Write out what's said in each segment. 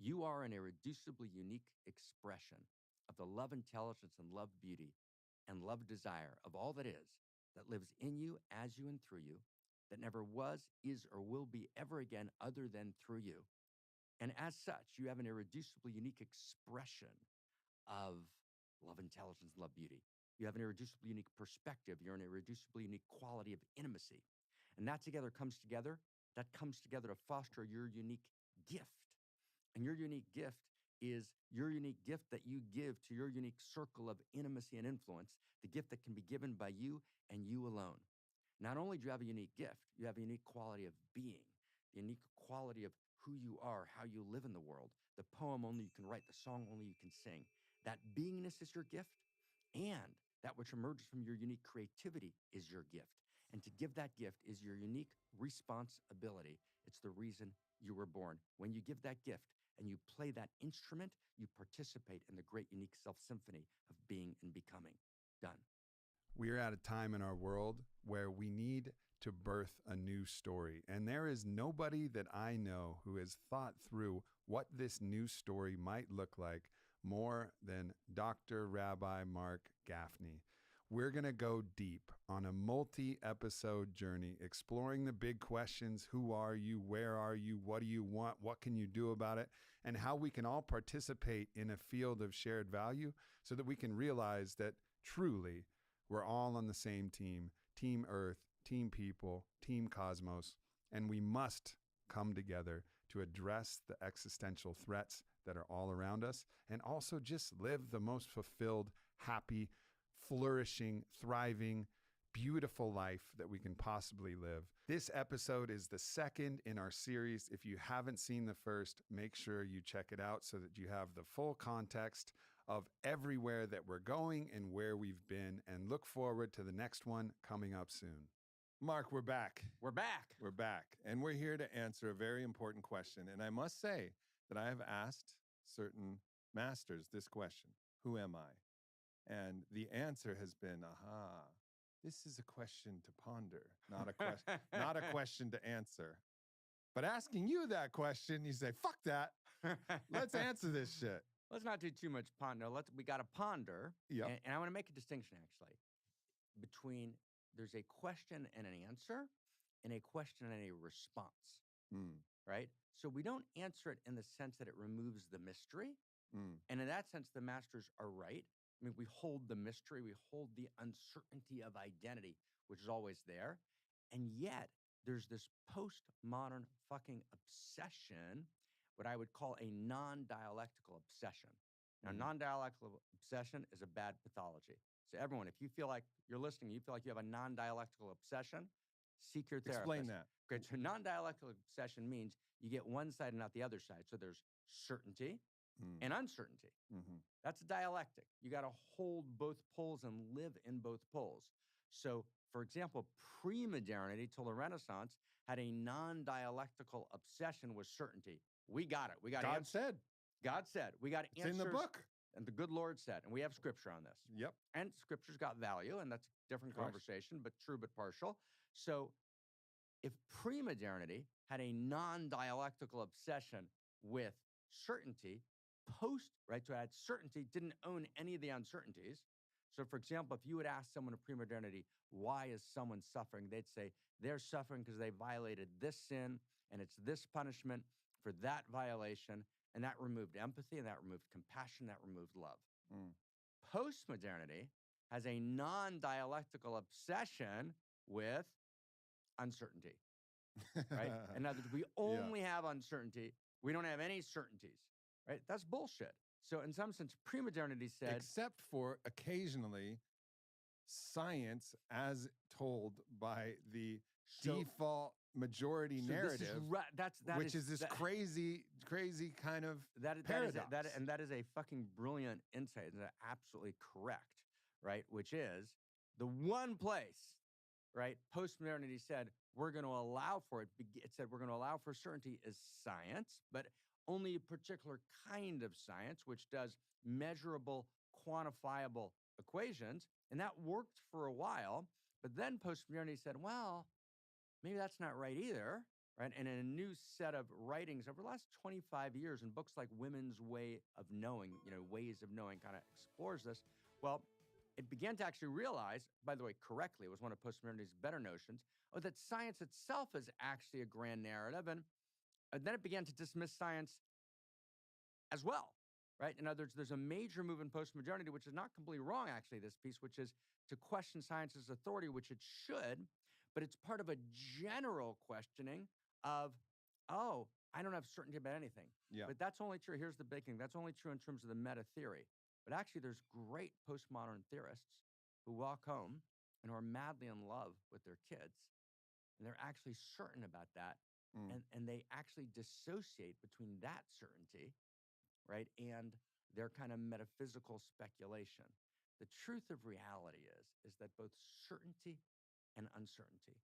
You are an irreducibly unique expression of the love intelligence and love beauty and love desire of all that is, that lives in you, as you, and through you, that never was, is, or will be ever again other than through you. And as such, you have an irreducibly unique expression of love intelligence and love beauty. You have an irreducibly unique perspective. You're an irreducibly unique quality of intimacy. And that together comes together. That comes together to foster your unique gift. And your unique gift is your unique gift that you give to your unique circle of intimacy and influence, the gift that can be given by you and you alone. Not only do you have a unique gift, you have a unique quality of being, the unique quality of who you are, how you live in the world, the poem only you can write, the song only you can sing. That beingness is your gift, and that which emerges from your unique creativity is your gift. And to give that gift is your unique responsibility. It's the reason you were born. When you give that gift and you play that instrument, you participate in the great unique self-symphony of being and becoming. Done. We are at a time in our world where we need to birth a new story. And there is nobody that I know who has thought through what this new story might look like more than Dr. Rabbi Mark Gafni. We're going to go deep on a multi-episode journey, exploring the big questions. Who are you? Where are you? What do you want? What can you do about it? And how we can all participate in a field of shared value so that we can realize that truly we're all on the same team, Team Earth, Team People, Team Cosmos, and we must come together to address the existential threats that are all around us and also just live the most fulfilled, happy, flourishing, thriving, beautiful life that we can possibly live. This episode is the second in our series. If you haven't seen the first, make sure you check it out so that you have the full context of everywhere that we're going and where we've been, and look forward to the next one coming up soon. Mark, we're back. We're back. We're back. And we're here to answer a very important question. And I must say that I have asked certain masters this question: who am I? And the answer has been, this is a question to ponder, not a question, not a question to answer. But asking you that question, you say, fuck that. Let's answer this shit. Let's not do too much ponder. We got to ponder. Yep. And I want to make a distinction, actually, between there's a question and an answer and a question and a response, right? So we don't answer it in the sense that it removes the mystery. And in that sense, the masters are right. I mean, we hold the mystery, we hold the uncertainty of identity, which is always there. And yet there's this postmodern fucking obsession, what I would call a non-dialectical obsession. Now, non-dialectical obsession is a bad pathology. So everyone, if you feel like you're listening, you feel like you have a non-dialectical obsession, seek your therapist. Explain that. Great. So non-dialectical obsession means you get one side and not the other side. So there's certainty and uncertainty. That's a dialectic. You got to hold both poles and live in both poles. So, for example, pre-modernity till the Renaissance had a non-dialectical obsession with certainty. We got it. We got God said. God said. We got It's answers. in the book. And the good Lord said. And we have scripture on this. Yep. And scripture's got value, and that's a different conversation, but true but partial. So if pre-modernity had a non-dialectical obsession with certainty, right? So it had certainty, didn't own any of the uncertainties. So for example, if you would ask someone in pre-modernity, why is someone suffering? They'd say they're suffering because they violated this sin, and it's this punishment for that violation. And that removed empathy, and that removed compassion, that removed love. Post-modernity has a non-dialectical obsession with uncertainty, right? In other words, we only have uncertainty. We don't have any certainties, right? That's bullshit. So in some sense, pre-modernity said— except for occasionally science as told by the default majority narrative, which is this crazy kind of paradox. That is a fucking brilliant insight. And that's absolutely correct, right? Which is the one place, right? Post-modernity said, we're going to allow for it. It said we're going to allow for certainty as science, but only a particular kind of science, which does measurable, quantifiable equations. And that worked for a while. But then post-modernity said, well, maybe that's not right either. right? And in a new set of writings over the last 25 years, in books like Women's Way of Knowing, Ways of Knowing kind of explores this. Well, it began to actually realize, by the way, correctly, it was one of postmodernity's better notions, that science itself is actually a grand narrative. And then it began to dismiss science as well, right? In other words, there's a major move in postmodernity, which is not completely wrong, actually, this piece, which is to question science's authority, which it should, but it's part of a general questioning of, oh, I don't have certainty about anything. Yeah. But that's only true. Here's the big thing. That's only true in terms of the meta theory. But actually, there's great postmodern theorists who walk home and who are madly in love with their kids. And they're actually certain about that. And they actually dissociate between that certainty, right, and their kind of metaphysical speculation. The truth of reality is that both certainty and uncertainty,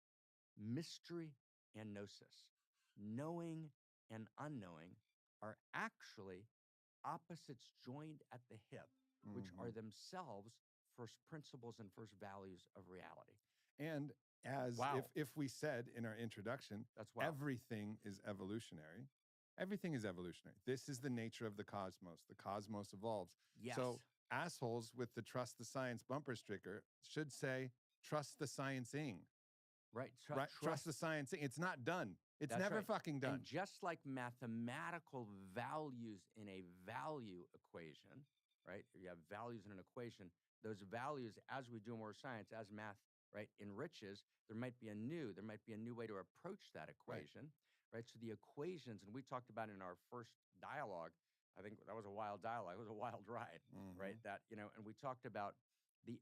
mystery and gnosis, knowing and unknowing are actually opposites joined at the hip, which are themselves first principles and first values of reality. And as if we said in our introduction, That's wow. Everything is evolutionary. Everything is evolutionary. This is the nature of the cosmos. The cosmos evolves. Yes. So assholes with the trust the science bumper sticker should say, trust the sciencing. Right. Trust the sciencing. It's not done. It's never fucking done. And just like mathematical values in a value equation, right? You have values in an equation. Those values, as we do more science, as math, right, enriches, there might be a new way to approach that equation, right? So the equations, and we talked about in our first dialogue, I think that was a wild dialogue. It was a wild ride, right? That, and we talked about the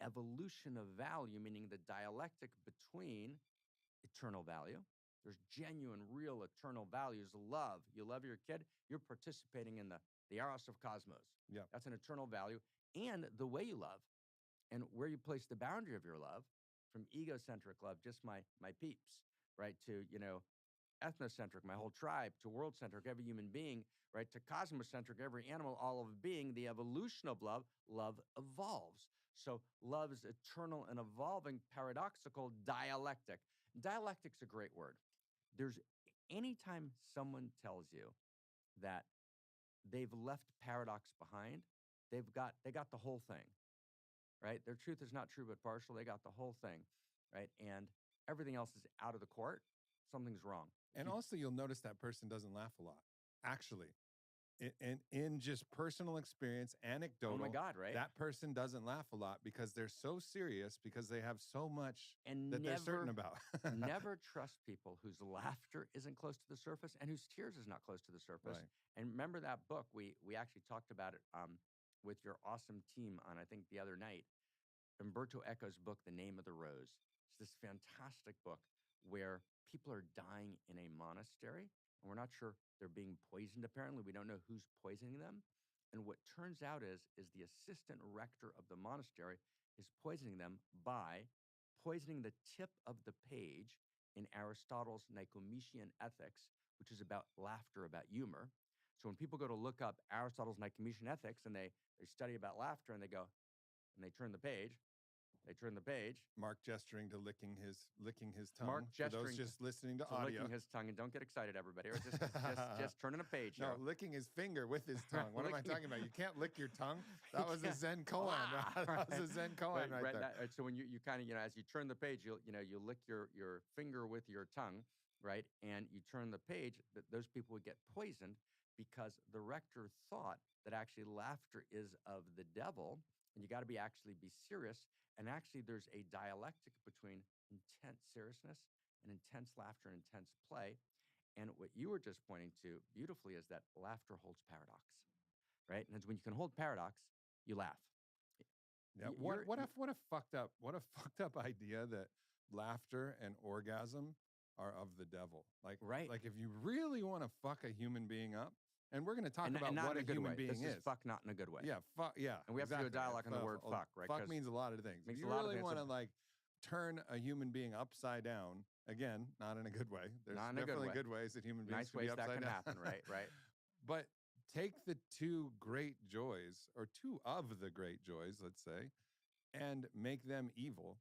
evolution of value, meaning the dialectic between eternal value. There's genuine, real eternal values. Love. You love your kid, you're participating in the eros of cosmos. Yeah. That's an eternal value. And the way you love and where you place the boundary of your love, from egocentric love, just my peeps, right, to, ethnocentric, my whole tribe, to world-centric, every human being, right, to cosmocentric, every animal, all of being, the evolution of love evolves. So love is eternal and evolving, paradoxical, dialectic. Dialectic's a great word. There's anytime someone tells you that they've left paradox behind, they got the whole thing, right? Their truth is not true but partial. They got the whole thing, right? And everything else is out of the court. Something's wrong. And also, you'll notice that person doesn't laugh a lot. Actually, in just personal experience, anecdotal. Oh my God, right? That person doesn't laugh a lot because they're so serious, because they have so much that they're certain about. Never trust people whose laughter isn't close to the surface and whose tears is not close to the surface. Right. And remember that book, we actually talked about it with your awesome team on, I think, the other night. Umberto Eco's book, The Name of the Rose. It's this fantastic book where people are dying in a monastery, and we're not sure they're being poisoned, apparently. We don't know who's poisoning them. And what turns out is the assistant rector of the monastery is poisoning them by poisoning the tip of the page in Aristotle's Nicomachean Ethics, which is about laughter, about humor. So when people go to look up Aristotle's Nicomachean Ethics and they study about laughter and they go, and they turn the page, Mark gesturing to licking his tongue. Mark for gesturing those just listening to to audio. licking his tongue, and don't get excited, everybody. Or just turning a page. No, here. licking his finger with his tongue. What am I talking about? You can't lick your tongue. That was a Zen koan. That was a Zen koan right there. So when you kind of, as you turn the page, you lick your finger with your tongue, right? And you turn the page, those people would get poisoned because the rector thought that actually laughter is of the devil, and you got to be serious. And actually, there's a dialectic between intense seriousness and intense laughter and intense play. And what you were just pointing to beautifully is that laughter holds paradox, right? And when you can hold paradox, you laugh. Yeah. What a fucked up idea that laughter and orgasm are of the devil. Like, right. Like if you really want to fuck a human being up, and we're going to talk about what a human being is. Fuck not in a good way. Yeah, fuck, yeah. And we have to do a dialogue on the word fuck, right? Fuck means a lot of things. If you really want to turn a human being upside down, again, not in a good way. There's definitely good ways that human beings can be upside down. Nice ways that can happen, right? But take the two great joys, or two of the great joys, let's say, and make them evil,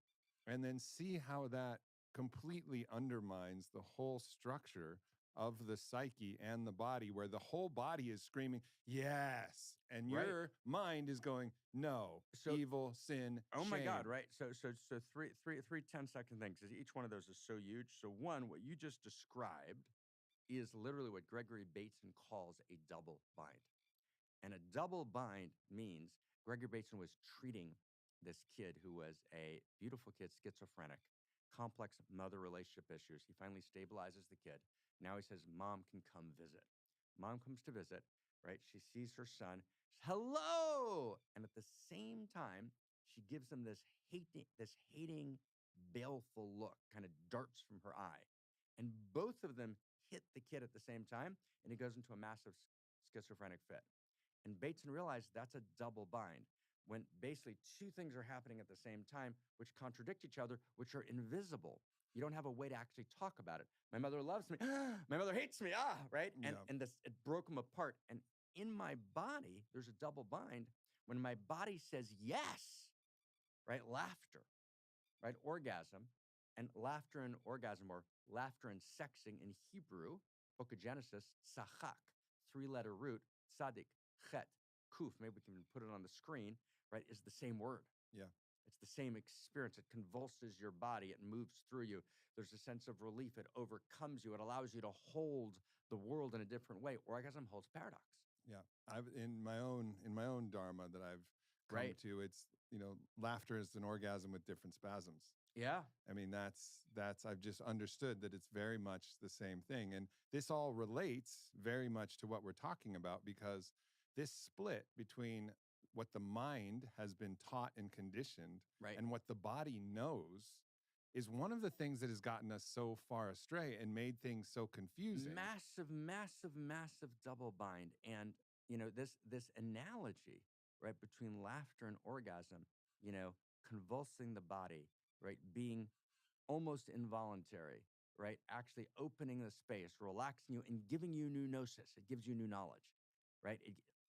and then see how that completely undermines the whole structure of the psyche and the body, where the whole body is screaming, yes. And Right. your mind is going, no, So- evil, sin, Oh my God, shame. right? So three 10-second things, 'cause each one of those is so huge. So one, what you just described is literally what Gregory Bateson calls a double bind. And a double bind means Gregory Bateson was treating this kid who was a beautiful kid, schizophrenic, complex mother relationship issues. He finally stabilizes the kid. Now he says, Mom can come visit. Mom comes to visit, right? She sees her son, hello. And at the same time, she gives him this hating, baleful look, kind of darts from her eye. And both of them hit the kid at the same time, and he goes into a massive schizophrenic fit. And Bateson realized that's a double bind, when basically two things are happening at the same time, which contradict each other, which are invisible. You don't have a way to actually talk about it. My mother loves me. My mother hates me. Right? Yeah. And this, it broke them apart. And in my body, there's a double bind when my body says yes, right? Laughter, right? Orgasm. And laughter and orgasm, or laughter and sexing in Hebrew, Book of Genesis, sachak, three-letter root, tzadik, chet, kuf, maybe we can put it on the screen, right, is the same word. Yeah. It's the same experience. It convulses your body. It moves through you. There's a sense of relief. It overcomes you. It allows you to hold the world in a different way. Orgasm holds paradox. Yeah, I've in my own dharma that I've come Right. to. It's laughter is an orgasm with different spasms. Yeah. I mean, that's I've just understood that it's very much the same thing, and this all relates very much to what we're talking about, because this split between what the mind has been taught and conditioned, Right. and what the body knows, is one of the things that has gotten us so far astray and made things so confusing. Massive double bind. And this analogy, right, between laughter and orgasm, convulsing the body, right, being almost involuntary, right, actually opening the space, relaxing you, and giving you new gnosis. It gives you new knowledge, right?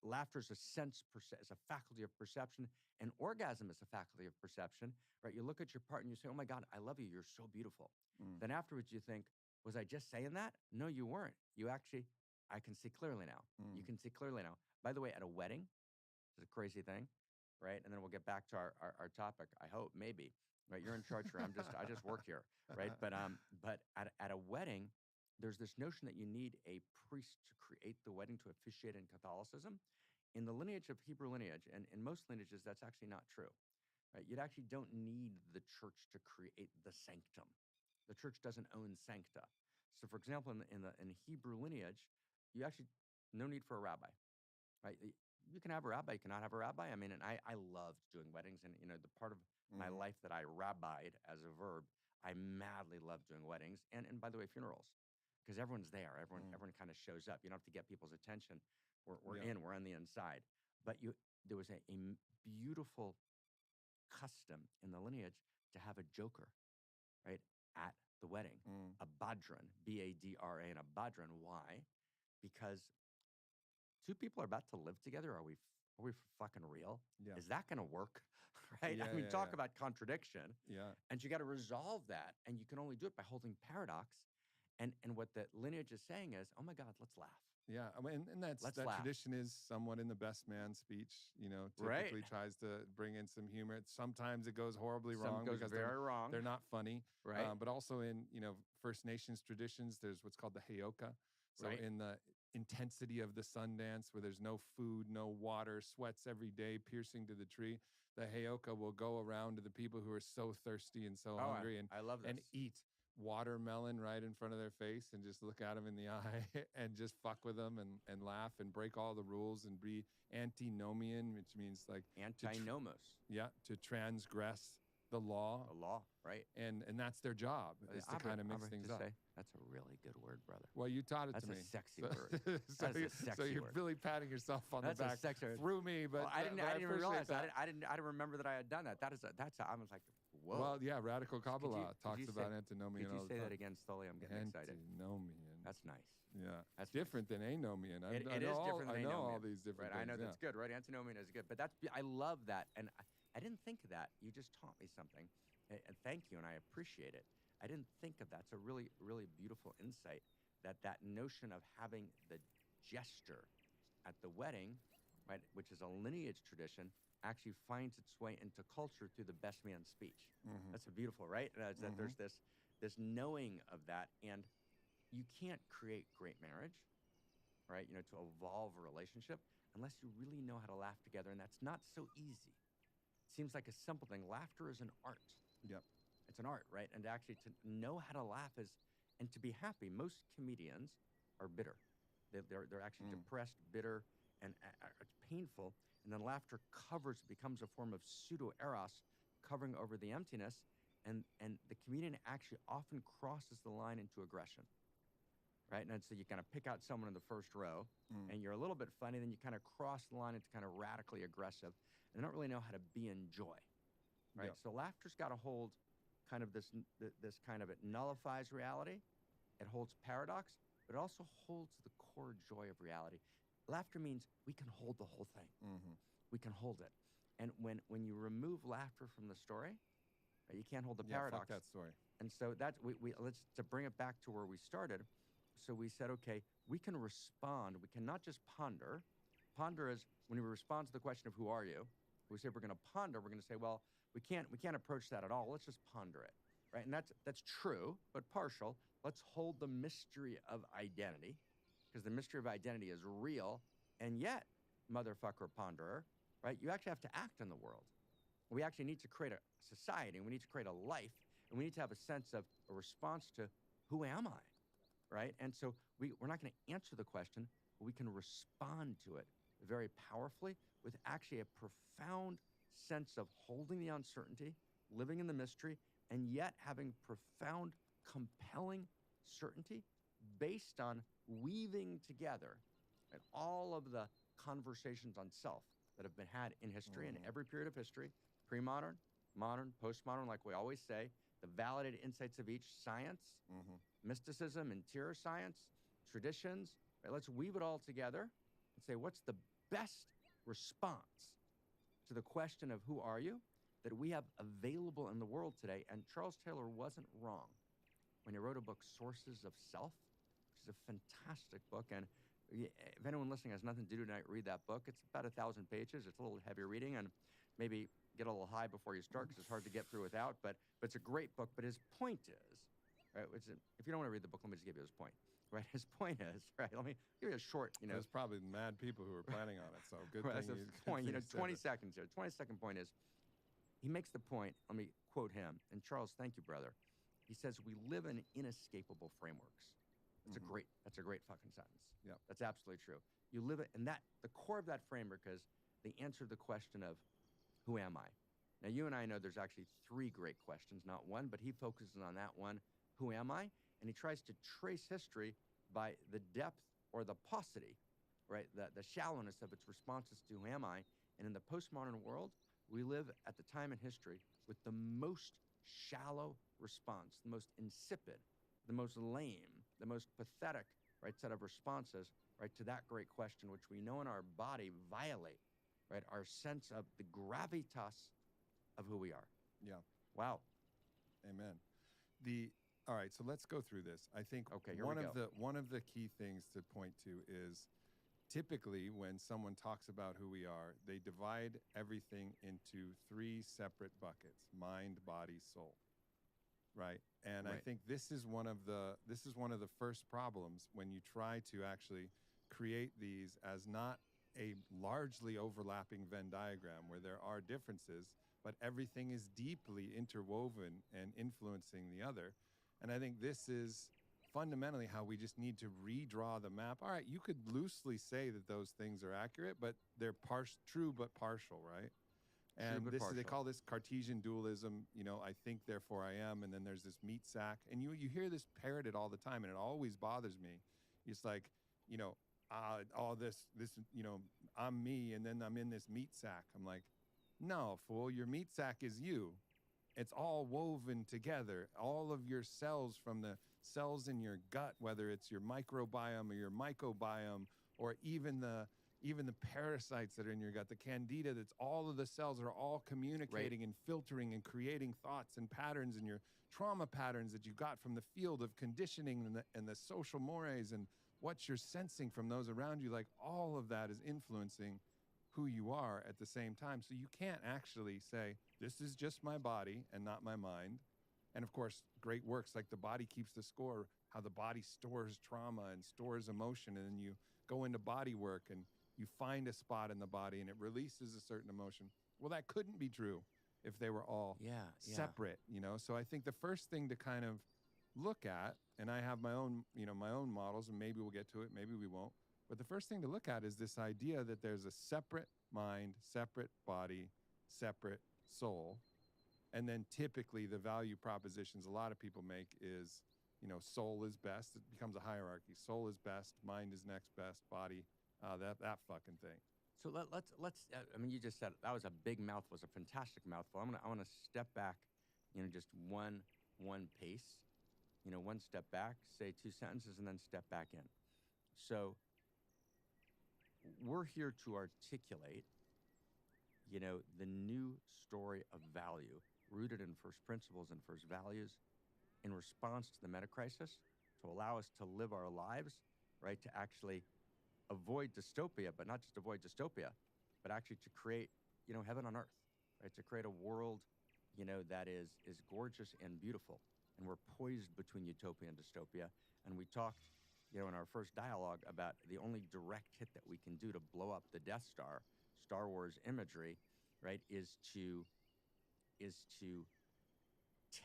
Laughter is a is a faculty of perception, and orgasm is a faculty of perception, right? You look at your partner and you say, oh my God, I love you. You're so beautiful. Mm. Then afterwards you think, was I just saying that? No, you weren't. You actually, I can see clearly now. You can see clearly now. By the way, at a wedding, it's a crazy thing, right? And then we'll get back to our topic. I hope, maybe, right? You're in charge here. I just work here, right? But at a wedding, there's this notion that you need a priest to create the wedding, to officiate in Catholicism. In the lineage of Hebrew lineage, and in most lineages, that's actually not true, right? You actually don't need the church to create the sanctum. The church doesn't own sancta. So, for example, in Hebrew lineage, you actually no need for a rabbi, right? You can have a rabbi, you cannot have a rabbi. I mean, and I loved doing weddings, and the part of my life that I rabbied as a verb, I madly love doing weddings, and by the way, funerals, because everyone's there. Everyone kind of shows up. You don't have to get people's attention. We're Yeah. we're on the inside. But there was a beautiful custom in the lineage to have a joker, right, at the wedding. A badran, B-A-D-R-A, and a badran. Why? Because two people are about to live together. Are we fucking real? Yeah. Is that going to work? Right? Yeah, I mean, yeah, talk yeah. about contradiction. Yeah. And you got to resolve that. And you can only do it by holding paradox. And what the lineage is saying is, oh my God, let's laugh. Yeah, I mean, and that Let's laugh. tradition is somewhat in the best man speech. Right. Typically tries to bring in some humor. Sometimes it goes horribly Some wrong goes because very wrong. they're not funny. Right. But also in First Nations traditions, there's what's called the heyoka. So Right. in the intensity of the Sundance, where there's no food, no water, sweats every day, piercing to the tree, the heyoka will go around to the people who are so thirsty and so hungry I love this. and eat watermelon right in front of their face and just look at them in the eye and just fuck with them and laugh and break all the rules and be antinomian, which means like Antinomos. to transgress the law. The law, right? And that's their job, is to kind of mix things up. That's a really good word, brother. Well, you taught it That's to a me. sexy So- word. so That's a you're, sexy so you're word. really patting yourself on That's the a back sexy word. through me, but Well, I didn't but even appreciate realize that. I didn't remember that I had done that. I was like, whoa. Well, yeah, Radical Kabbalah could talks you about say- antinomian. Could you all the say that time. again slowly? I'm getting excited. Antinomian. That's nice. Yeah, That's different than anomian. I It know is different than I know all anomian. these different Right, I things. know yeah. that's good, right? Antinomian is good, but I love that, and I didn't think of that. You just taught me something, and thank you, and I appreciate it. I didn't think of that. It's a really, really beautiful insight that notion of having the gesture at the wedding, right, which is a lineage tradition, actually finds its way into culture through the best man speech. Mm-hmm. That's a beautiful, right? Is that there's this knowing of that, and you can't create great marriage, right? You know, to evolve a relationship unless you really know how to laugh together, and that's not so easy. It seems like a simple thing. Laughter is an art. Yep. It's an art, right? And actually to know how to laugh is, and to be happy. Most comedians are bitter. They're actually depressed, bitter, and it's painful. And then laughter covers, becomes a form of pseudo eros, covering over the emptiness. And the comedian actually often crosses the line into aggression, right? And so you kind of pick out someone in the first row, and you're a little bit funny, then you kind of cross the line into kind of radically aggressive, and they don't really know how to be in joy, right? Yep. So laughter's got to hold kind of this kind of, it nullifies reality, it holds paradox, but it also holds the core joy of reality. Laughter means we can hold the whole thing. Mm-hmm. We can hold it. And when you remove laughter from the story, right, you can't hold the Yeah, paradox. fuck that story. And so that's we let's to bring it back to where we started. So we said, okay, we can respond. We cannot just ponder. Ponder is when we respond to the question of who are you. We say we're going to ponder. We're going to say, well, we can't approach that at all. Let's just ponder it, right? And that's true, but partial. Let's hold the mystery of identity, because the mystery of identity is real, and yet, motherfucker ponderer, right? You actually have to act in the world. We actually need to create a society, and we need to create a life, and we need to have a sense of a response to who am I, right? And so we're not going to answer the question, but we can respond to it very powerfully with actually a profound sense of holding the uncertainty, living in the mystery, and yet having profound, compelling certainty based on weaving together, right, all of the conversations on self that have been had in history, in every period of history, pre-modern, modern, postmodern, like we always say, the validated insights of each, science, mysticism, interior science, traditions, right? Let's weave it all together and say, what's the best response to the question of who are you that we have available in the world today? And Charles Taylor wasn't wrong when he wrote a book, Sources of Self, which is a fantastic book. And if anyone listening has nothing to do tonight, read that book. It's about 1,000 pages. It's a little heavy reading, and maybe get a little high before you start, because it's hard to get through without. But it's a great book. But his point is, right, if you don't want to read the book, let me just give you his point. Right, his point is, right, let me give you a short, There's probably mad people who are planning on it, so good right, thing that's you the point, 20 said it. seconds here. 20-second point is, he makes the point, let me quote him, and Charles, thank you, brother. He says, we live in inescapable frameworks. That's a great fucking sentence. Yep. That's absolutely true. You live it, and that the core of that framework is the answer to the question of who am I? Now, you and I know there's actually 3 great questions, not one, but he focuses on that one, who am I? And he tries to trace history by the depth or the paucity, right? The shallowness of its responses to who am I? And in the postmodern world, we live at the time in history with the most shallow response, the most insipid, the most lame, the most pathetic, right, set of responses, right, to that great question, which we know in our body violate, right, our sense of the gravitas of who we are. Yeah. Wow. Amen. All right, so let's go through this. I think Okay, here one we of go. the key things to point to is typically when someone talks about who we are, they divide everything into 3 separate buckets: mind, body, soul. Right? And I Right. think this is one of the first problems when you try to actually create these as not a largely overlapping Venn diagram where there are differences, but everything is deeply interwoven and influencing the other. And I think this is fundamentally how we just need to redraw the map. All right, you could loosely say that those things are accurate, but they're true but partial, right? And but they partial. call this Cartesian dualism, I think, therefore I am. And then there's this meat sack. And you hear this parroted all the time, and it always bothers me. It's like, all this, I'm me, and then I'm in this meat sack. I'm like, no, fool, your meat sack is you. It's all woven together. All of your cells, from the cells in your gut, whether it's your microbiome or your mycobiome, or even the even the parasites that are in your gut, the candida, that's all of the cells are all communicating and filtering and creating thoughts and patterns, and your trauma patterns that you got from the field of conditioning and the social mores and what you're sensing from those around you. Like all of that is influencing who you are at the same time. So you can't actually say, this is just my body and not my mind. And of course, great works like The Body Keeps the Score, how the body stores trauma and stores emotion. And then you go into body work and you find a spot in the body and it releases a certain emotion. Well, that couldn't be true if they were all separate, you know? So I think the first thing to kind of look at, and I have my own, my own models, and maybe we'll get to it, maybe we won't. But the first thing to look at is this idea that there's a separate mind, separate body, separate soul. And then typically the value propositions a lot of people make is, soul is best. It becomes a hierarchy. Soul is best, mind is next best, body, that fucking thing. So let's. I mean, you just said that was a big mouthful. It was a fantastic mouthful. I want to step back, just one pace, one step back, say two sentences, and then step back in. So we're here to articulate, the new story of value rooted in first principles and first values in response to the meta crisis, to allow us to live our lives, right? To actually avoid dystopia, but not just avoid dystopia, but actually to create, heaven on earth, right? To create a world, that is gorgeous and beautiful. And we're poised between utopia and dystopia. And we talked, in our first dialogue about the only direct hit that we can do to blow up the Death Star, Star Wars imagery, right, is to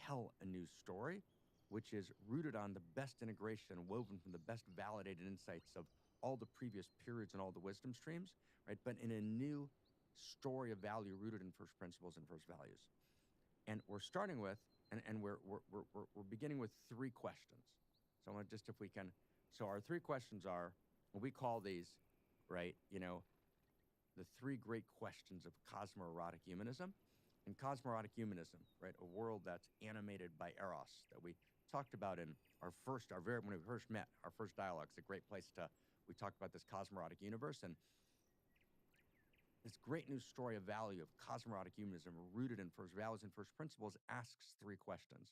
tell a new story, which is rooted on the best integration, woven from the best validated insights of all the previous periods and all the wisdom streams, right? But in a new story of value rooted in first principles and first values. And we're starting with, and we're beginning with three questions. So I want just, if we can, so our three questions are, we call these, right, the three great questions of cosmoerotic humanism. And cosmoerotic humanism, right, a world that's animated by Eros, that we talked about in when we first met, our first dialogue. It's a great place we talked about this cosmoerotic universe, and this great new story of value of cosmoerotic humanism rooted in first values and first principles asks three questions.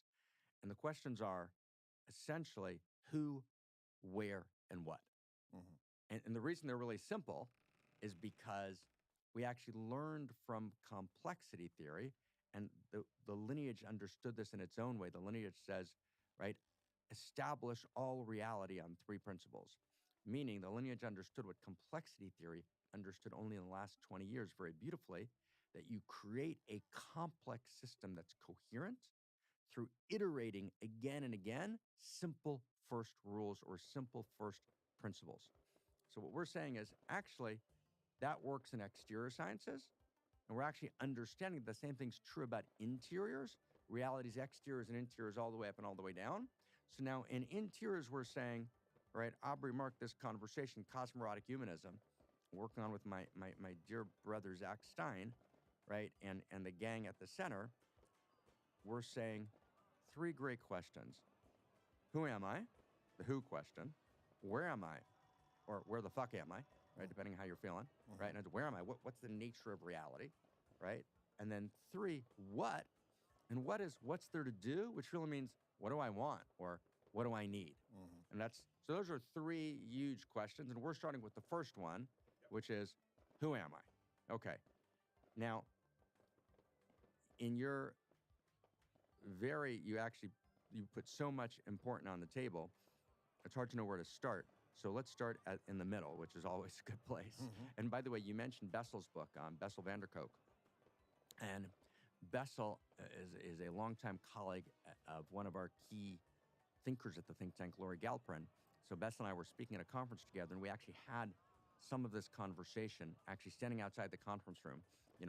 And the questions are essentially who, where, and what. Mm-hmm. And the reason they're really simple is because we actually learned from complexity theory, and the lineage understood this in its own way. The lineage says, right, establish all reality on three principles, meaning the lineage understood what complexity theory understood only in the last 20 years very beautifully, that you create a complex system that's coherent through iterating again and again simple first rules or simple first principles. So what we're saying is actually that works in exterior sciences, and we're actually understanding the same thing's true about interiors. Reality's exteriors and interiors all the way up and all the way down. So now in interiors, we're saying, right, Aubrey marked this conversation, cosmoerotic humanism, working on with my dear brother, Zach Stein, right, and the gang at the center. We're saying three great questions. Who am I? The who question. Where am I? Or where the fuck am I? Right, depending on how you're feeling, mm-hmm. Right? And where am I? What's the nature of reality, right? And then three, what? And what's there to do? Which really means, what do I want? Or what do I need? Mm-hmm. And so those are three huge questions. And we're starting with the first one, which is, who am I? Okay. Now, in your you put so much important on the table, it's hard to know where to start. So let's start in the middle, which is always a good place. Mm-hmm. And by the way, you mentioned Bessel's book, Bessel van der Kolk. And Bessel is a longtime colleague of one of our key thinkers at the think tank, Laurie Galperin. So Bessel and I were speaking at a conference together, and we actually had some of this conversation actually standing outside the conference room,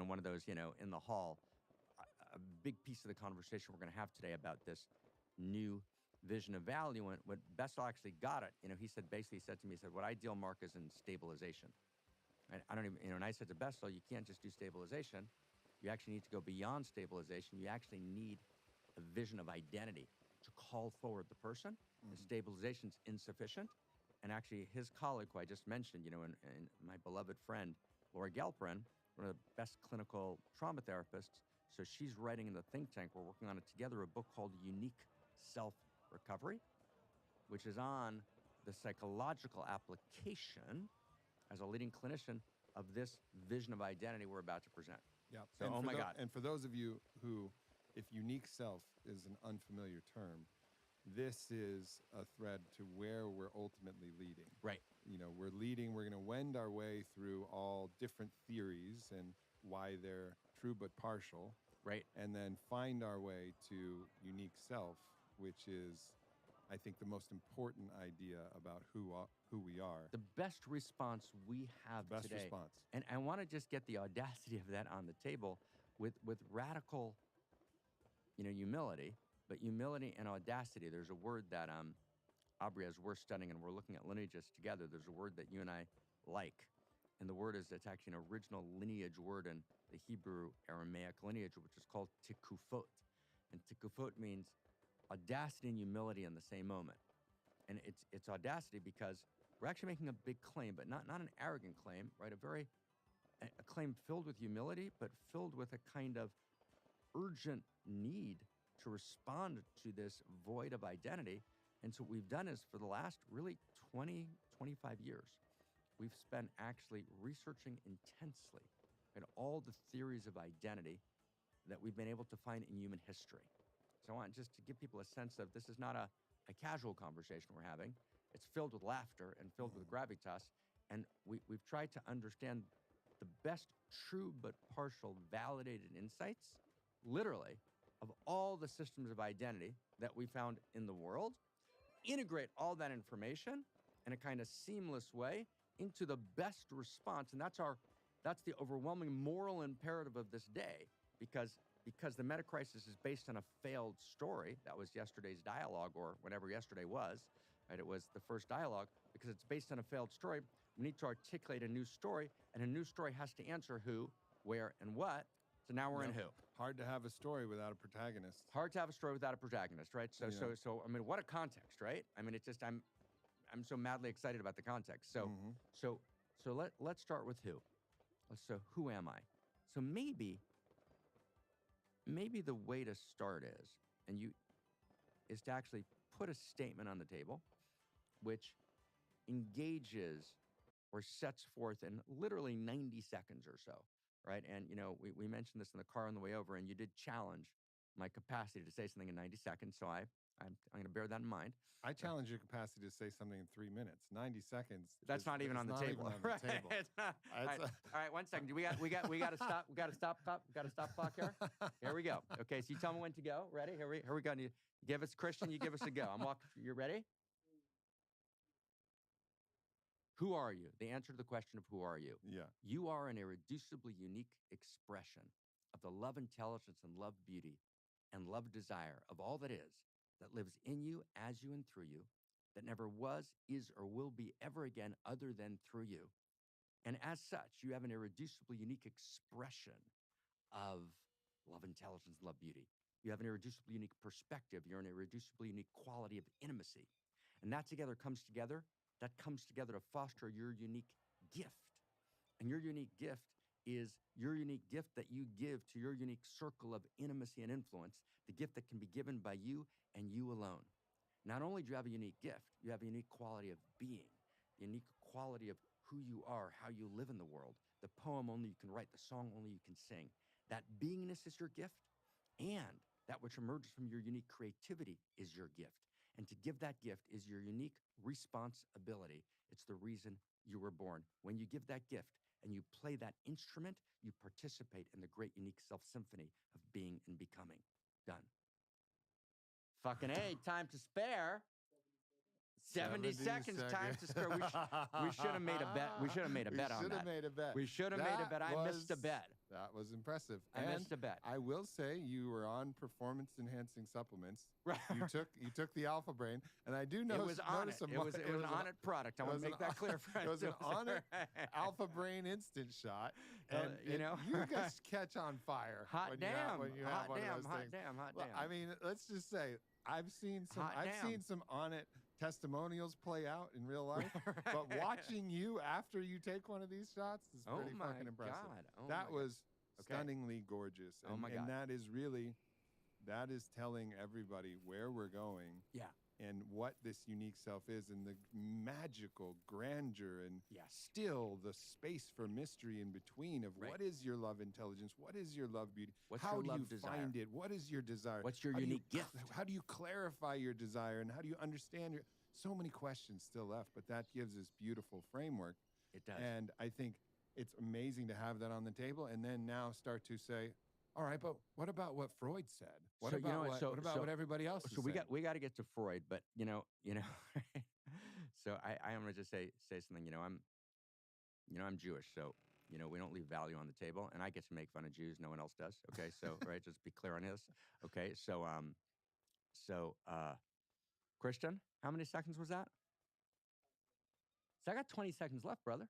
one of those, in the hall. A big piece of the conversation we're going to have today about this new vision of value. And what Bessel actually got it, he said to me, what I deal, Mark, is in stabilization. And I don't even, and I said to Bessel, you can't just do stabilization. You actually need to go beyond stabilization. You actually need a vision of identity to call forward the person. Mm-hmm. And stabilization's insufficient. and actually his colleague, who I just mentioned, and my beloved friend, Laura Gelperin, one of the best clinical trauma therapists. So she's writing in the think tank, we're working on it together, a book called Unique Self-Recovery, which is on the psychological application as a leading clinician of this vision of identity we're about to present. Yeah. So, oh my God. And for those of you who, if unique self is an unfamiliar term, this is a thread to where we're ultimately leading. Right. We're leading, we're going to wend our way through all different theories and why they're true but partial. Right. And then find our way to unique self, which is, I think, the most important idea about who we are. The best response we have Best today. response. And I want to just get the audacity of that on the table with radical, humility. But humility and audacity, there's a word that Aubrey, as we're studying and we're looking at lineages together, there's a word that you and I like. And the word it's actually an original lineage word in the Hebrew Aramaic lineage, which is called tikufot. And tikufot means audacity and humility in the same moment. And it's audacity because we're actually making a big claim, but not an arrogant claim, right? A claim filled with humility, but filled with a kind of urgent need to respond to this void of identity. And so what we've done is for the last really 20, 25 years, we've spent actually researching intensely at all the theories of identity that we've been able to find in human history. So I want just to give people a sense of this is not a casual conversation we're having. It's filled with laughter and filled with gravitas. And we've tried to understand the best true but partial validated insights, literally, of all the systems of identity that we found in the world, integrate all that information in a kind of seamless way into the best response. And that's the overwhelming moral imperative of this day, because the meta crisis is based on a failed story. That was yesterday's dialogue, or whatever yesterday was, right? It was the first dialogue. Because it's based on a failed story, we need to articulate a new story, and a new story has to answer who, where, and what. So now we're in who. Hard to have a story without a protagonist. Hard to have a story without a protagonist, right? So I mean, what a context, right? I mean, it's just I'm so madly excited about the context. So let's start with who. So who am I? So maybe the way to start is to actually put a statement on the table, which engages or sets forth in literally 90 seconds or so. Right. And, we mentioned this in the car on the way over, and you did challenge my capacity to say something in 90 seconds. So I'm going to bear that in mind. I challenge your capacity to say something in 3 minutes. 90 seconds. That's not even on the table. Even on the table. All right, 1 second. We got to stop. We got to stop clock here. Here we go. Okay, so you tell me when to go. Ready? Here we go. You give us Christian. You give us a go. I'm walking. You ready? Who are you? The answer to the question of who are you? Yeah. You are an irreducibly unique expression of the love intelligence and love beauty and love desire of all that is, that lives in you, as you, and through you, that never was, is, or will be ever again other than through you. And as such, you have an irreducibly unique expression of love intelligence and love beauty. You have an irreducibly unique perspective. You're an irreducibly unique quality of intimacy. And that comes together to foster your unique gift. And your unique gift is your unique gift that you give to your unique circle of intimacy and influence, the gift that can be given by you and you alone. Not only do you have a unique gift, you have a unique quality of being, the unique quality of who you are, how you live in the world, the poem only you can write, the song only you can sing. That beingness is your gift, and that which emerges from your unique creativity is your gift. And to give that gift is your unique responsibility. It's the reason you were born. When you give that gift and you play that instrument, you participate in the great unique self-symphony of being and becoming. Done. Fucking A, time to spare. 70 seconds, time to spare. We should have made a bet. We should have made a bet on that. We should have made a bet. I missed a bet. That was impressive. I missed a bet. I will say you were on performance-enhancing supplements. Right. You took the Alpha Brain, and I do notice. It was on it. It was an on it product. I want to make that clear, friends. It was an on it Alpha Brain instant shot, and you guys catch on fire. Hot damn! When you have one of those hot things. damn! Well, I mean, let's just say I've seen some on it testimonials play out in real life, but Right. watching you after you take one of these shots is Oh pretty my fucking impressive. God. Oh That my God. was Okay. stunningly gorgeous. Oh my And God. that is really, that is telling everybody where we're going Yeah. and what this unique self is and the magical grandeur and Yes. still the space for mystery in between of Right. what is your love intelligence? What is your love beauty? What's how your do love you desire? find it? What is your desire? What's your How do you unique gift? How do you clarify your desire and how do you understand your so many questions still left, but that gives this beautiful framework. It does. And I think it's amazing to have that on the table and then now start to say, all right, but what about what Freud said? What So, you know about what, what everybody else is So we saying? got to get to Freud, but so I am gonna just say something. I'm Jewish, so we don't leave value on the table, and I get to make fun of Jews. No one else does. Okay, so right, just be clear on this. Okay, so Christian, how many seconds was that? So I got 20 seconds left, brother.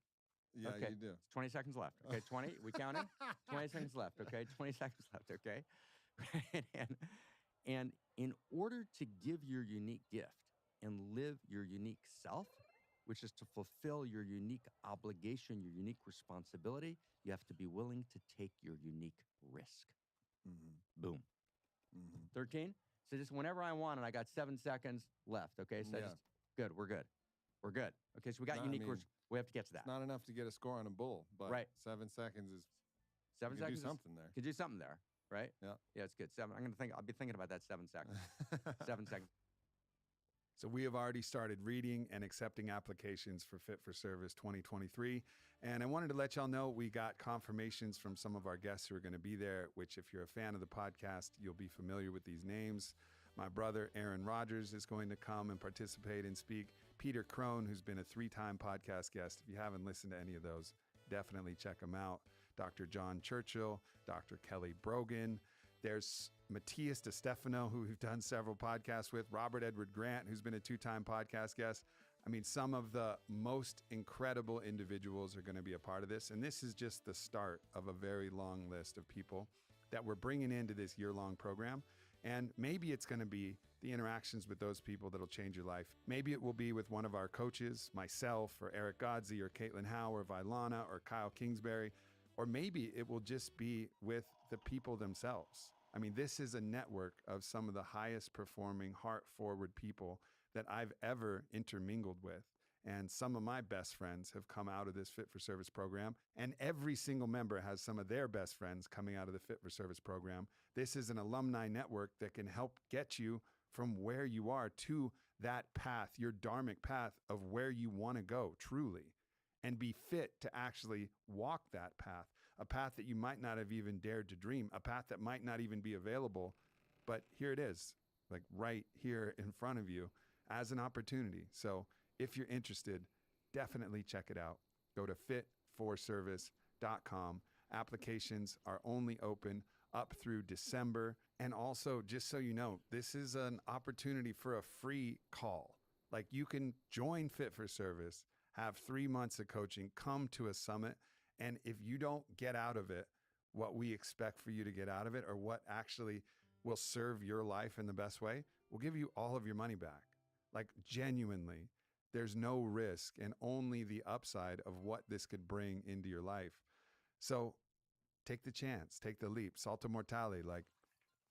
Yeah, Okay. you do. It's 20 seconds left. Okay, 20. We counting? 20 seconds left. Okay, 20 seconds left. Okay, and in order to give your unique gift and live your unique self, which is to fulfill your unique obligation, your unique responsibility, you have to be willing to take your unique risk. Mm-hmm. Boom. Mm-hmm. 13. So just whenever I want, and I got 7 seconds left. Okay, so Yeah. just good. We're good. We're good. Okay, so we got No, I unique. mean, We have to get to that. It's not enough to get a score on a bull, but Right. 7 seconds is 7 you can seconds. do something there. Could do something there, right? Yeah. Yeah, it's good. 7. I'll be thinking about that 7 seconds. 7 seconds. So we have already started reading and accepting applications for Fit for Service 2023. And I wanted to let y'all know we got confirmations from some of our guests who are going to be there, which if you're a fan of the podcast, you'll be familiar with these names. My brother, Aaron Rodgers, is going to come and participate and speak. Peter Crone, who's been a 3-time podcast guest. If you haven't listened to any of those, definitely check them out. Dr. John Churchill, Dr. Kelly Brogan. There's Matthias DeStefano, who we've done several podcasts with. Robert Edward Grant, who's been a 2-time podcast guest. I mean, some of the most incredible individuals are going to be a part of this. And this is just the start of a very long list of people that we're bringing into this year-long program. And maybe it's going to be the interactions with those people that'll change your life. Maybe it will be with one of our coaches, myself, or Eric Godsey, or Caitlin Howe, or Vilana, or Kyle Kingsbury. Or maybe it will just be with the people themselves. I mean, this is a network of some of the highest performing, heart-forward people that I've ever intermingled with. And some of my best friends have come out of this Fit for Service program. And every single member has some of their best friends coming out of the Fit for Service program. This is an alumni network that can help get you from where you are to that path, your dharmic path of where you want to go truly, and be fit to actually walk that path, a path that you might not have even dared to dream, a path that might not even be available. But here it is, like right here in front of you as an opportunity. So if you're interested, definitely check it out. Go to fitforservice.com. Applications are only open up through December. And also, just so you know, this is an opportunity for a free call. Like you can join Fit for Service, have 3 months of coaching, come to a summit. And if you don't get out of it what we expect for you to get out of it or what actually will serve your life in the best way, we'll give you all of your money back. Like genuinely, there's no risk and only the upside of what this could bring into your life. So take the chance, take the leap. Salto mortale, like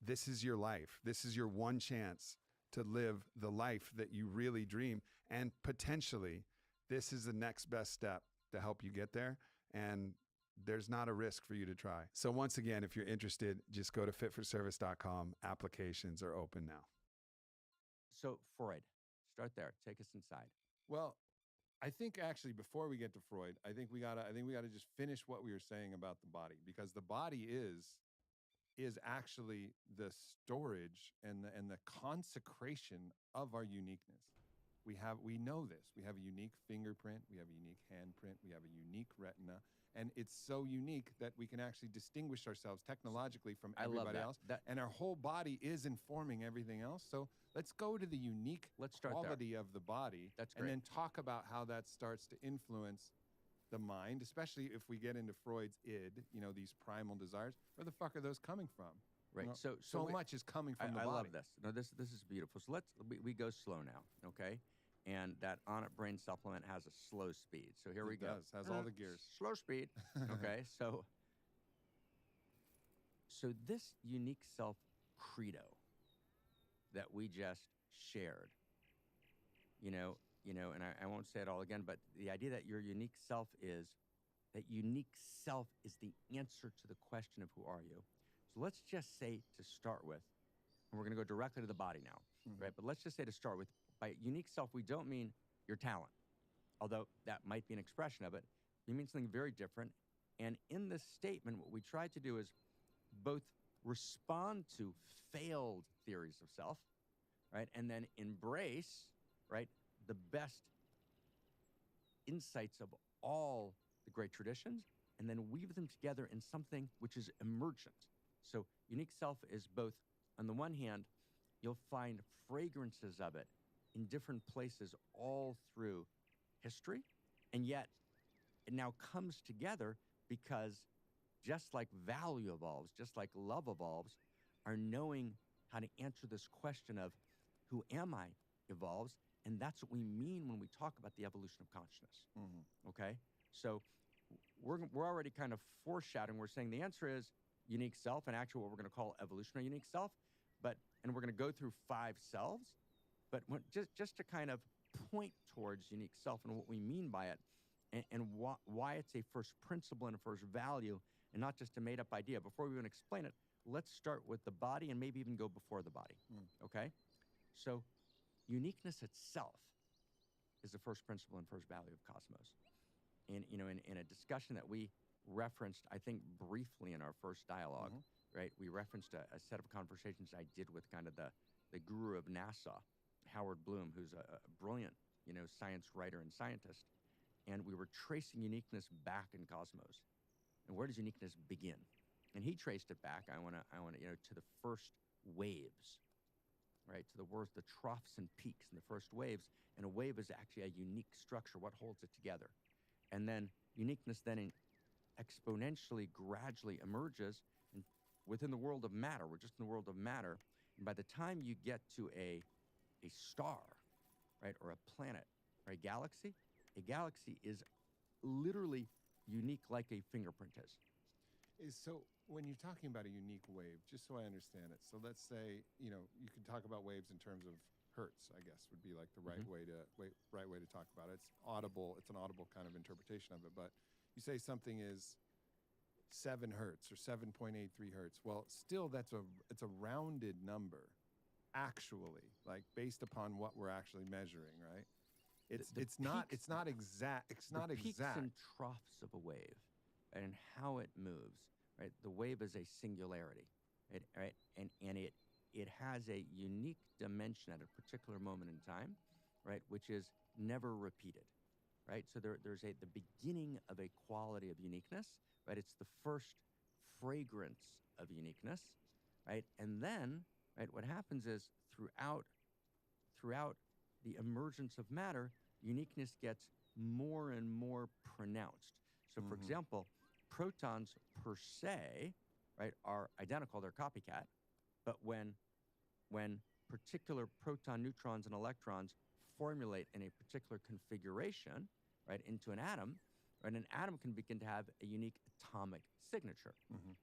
this is your life. This is your one chance to live the life that you really dream. And potentially this is the next best step to help you get there. And there's not a risk for you to try. So once again, if you're interested, just go to fitforservice.com. Applications are open now. So Freud, start there. Take us inside. Well, I think actually before we get to Freud, I think we gotta just finish what we were saying about the body, because the body is actually the storage and the consecration of our uniqueness. We know this. We have a unique fingerprint, we have a unique handprint, we have a unique retina, and it's so unique that we can actually distinguish ourselves technologically from I love everybody that. else. And our whole body is informing everything else. So let's go to the unique Let's start there. quality of the body. That's and great. then talk about how that starts to influence the mind, especially if we get into Freud's id, these primal desires. Where the fuck are those coming from? Right. So wait, much is coming from the I body. love this. No, this is beautiful. So we go slow now, okay? And that Onnit Brain supplement has a slow speed. So here we It go. does, has all the gears. Slow speed. Okay. So this unique self credo that we just shared, and I won't say it all again, but the idea that your unique self is the answer to the question of who are you. So let's just say to start with, and we're going to go directly to the body now, right? But let's just say to start with, by unique self, we don't mean your talent, although that might be an expression of it. We mean something very different. And in this statement, what we try to do is both respond to failed theories of self, right? And then embrace, right, the best insights of all the great traditions, and then weave them together in something which is emergent. So unique self is both, on the one hand, you'll find fragrances of it in different places all through history, and yet it now comes together because just like value evolves, just like love evolves, our knowing how to answer this question of who am I evolves. And that's what we mean when we talk about the evolution of consciousness. Okay? So we're already kind of foreshadowing. We're saying the answer is unique self, and actually what we're going to call evolutionary unique self. And we're going to go through 5 selves. But just to kind of point towards unique self and what we mean by it, and why it's a first principle and a first value, and not just a made-up idea. Before we even explain it, let's start with the body and maybe even go before the body. Okay? So uniqueness itself is the first principle and first value of Cosmos. And in a discussion that we referenced, I think briefly in our first dialogue, right? We referenced a set of conversations I did with kind of the guru of NASA, Howard Bloom, who's a brilliant, science writer and scientist. And we were tracing uniqueness back in Cosmos. And where does uniqueness begin? And he traced it back. I want to, to the first waves, right? To the troughs and peaks and the first waves. And a wave is actually a unique structure. What holds it together? And then uniqueness then exponentially, gradually emerges within the world of matter. We're just in the world of matter. And by the time you get to a star, right, or a planet or a galaxy is literally unique like a fingerprint is. So when you're talking about a unique wave, just so I understand it, so let's say, you can talk about waves in terms of hertz, I guess, would be like the right way to talk about it. It's an audible kind of interpretation of it. But you say something is 7 hertz or 7.83 hertz. Well, still it's a rounded number, actually, like based upon what we're actually measuring, right? It's not exact. It's not exact. Peaks and troughs of a wave, and how it moves. Right, the wave is a singularity, right, and it has a unique dimension at a particular moment in time, right, which is never repeated, right. So there's the beginning of a quality of uniqueness, right. It's the first fragrance of uniqueness, right, and then, right, what happens is throughout the emergence of matter, uniqueness gets more and more pronounced. So, for example, protons per se, right, are identical, they're copycat, but when particular proton, neutrons, and electrons formulate in a particular configuration, right, into an atom, right, an atom can begin to have a unique atomic signature,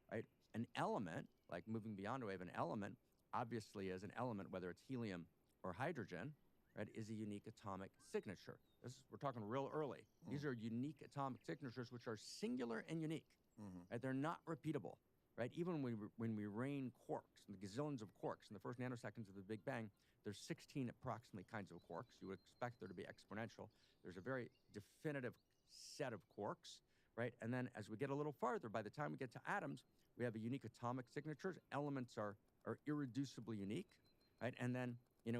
right? An element, like moving beyond a wave, an element obviously is an element, whether it's helium or hydrogen, right, is a unique atomic signature. We're talking real early. These are unique atomic signatures which are singular and unique. Right? They're not repeatable. Right? Even when we rain quarks, the gazillions of quarks in the first nanoseconds of the Big Bang, there's 16 approximately kinds of quarks. You would expect there to be exponential. There's a very definitive set of quarks, right? And then as we get a little farther, by the time we get to atoms, we have a unique atomic signatures. Elements are irreducibly unique, right? And then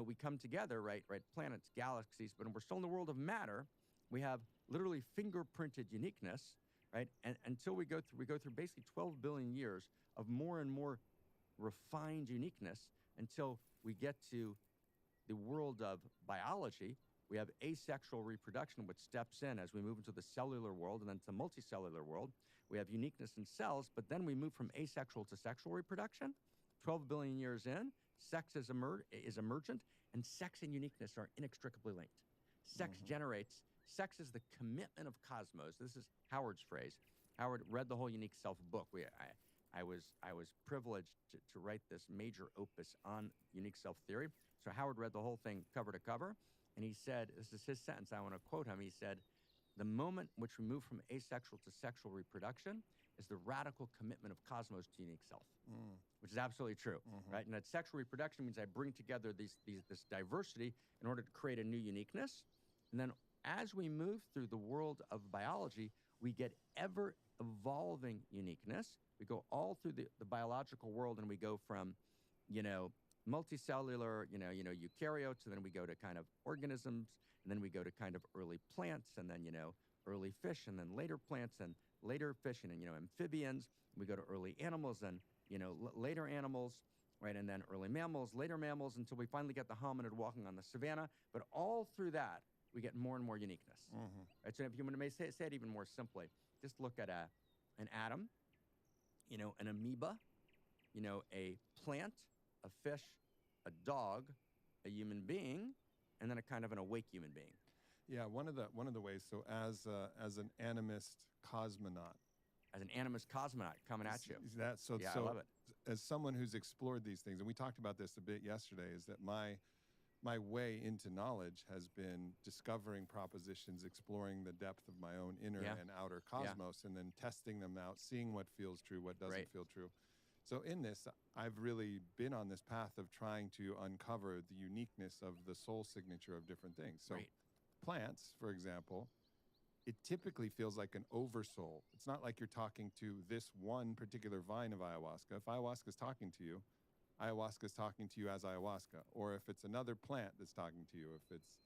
we come together, right? Planets, galaxies, but we're still in the world of matter. We have literally fingerprinted uniqueness, right? And until we go through basically 12 billion years of more and more refined uniqueness until we get to the world of biology. We have asexual reproduction, which steps in as we move into the cellular world and then to the multicellular world. We have uniqueness in cells, but then we move from asexual to sexual reproduction. 12 billion years in, sex is emergent, and sex and uniqueness are inextricably linked. Sex generates, sex is the commitment of cosmos. This is Howard's phrase. Howard read the whole Unique Self book. I was privileged to write this major opus on unique self theory. So Howard read the whole thing cover to cover, and he said, this is his sentence, I want to quote him. He said, "The moment in which we move from asexual to sexual reproduction is the radical commitment of cosmos to unique self," which is absolutely true, right? And that sexual reproduction means I bring together this diversity in order to create a new uniqueness. And then as we move through the world of biology, we get ever evolving uniqueness. We go all through the biological world, and we go from, multicellular, eukaryotes, and then we go to kind of organisms, and then we go to kind of early plants, and then, early fish, and then later plants, and later fish, and, amphibians. We go to early animals, and, later animals, right? And then early mammals, later mammals, until we finally get the hominid walking on the savannah. But all through that, we get more and more uniqueness. Right? So if you want to say it even more simply, just look at an atom, an amoeba, a plant, a fish, a dog, a human being, and then a kind of an awake human being. Yeah, one of the ways. So as an animist cosmonaut, as an animist cosmonaut coming at you. I love it. As someone who's explored these things, and we talked about this a bit yesterday, is that my way into knowledge has been discovering propositions, exploring the depth of my own inner and outer cosmos, and then testing them out, seeing what feels true, what doesn't feel true. So in this, I've really been on this path of trying to uncover the uniqueness of the soul signature of different things. So plants, for example, it typically feels like an oversoul. It's not like you're talking to this one particular vine of ayahuasca. If ayahuasca is talking to you, ayahuasca is talking to you as ayahuasca. Or if it's another plant that's talking to you, if it's,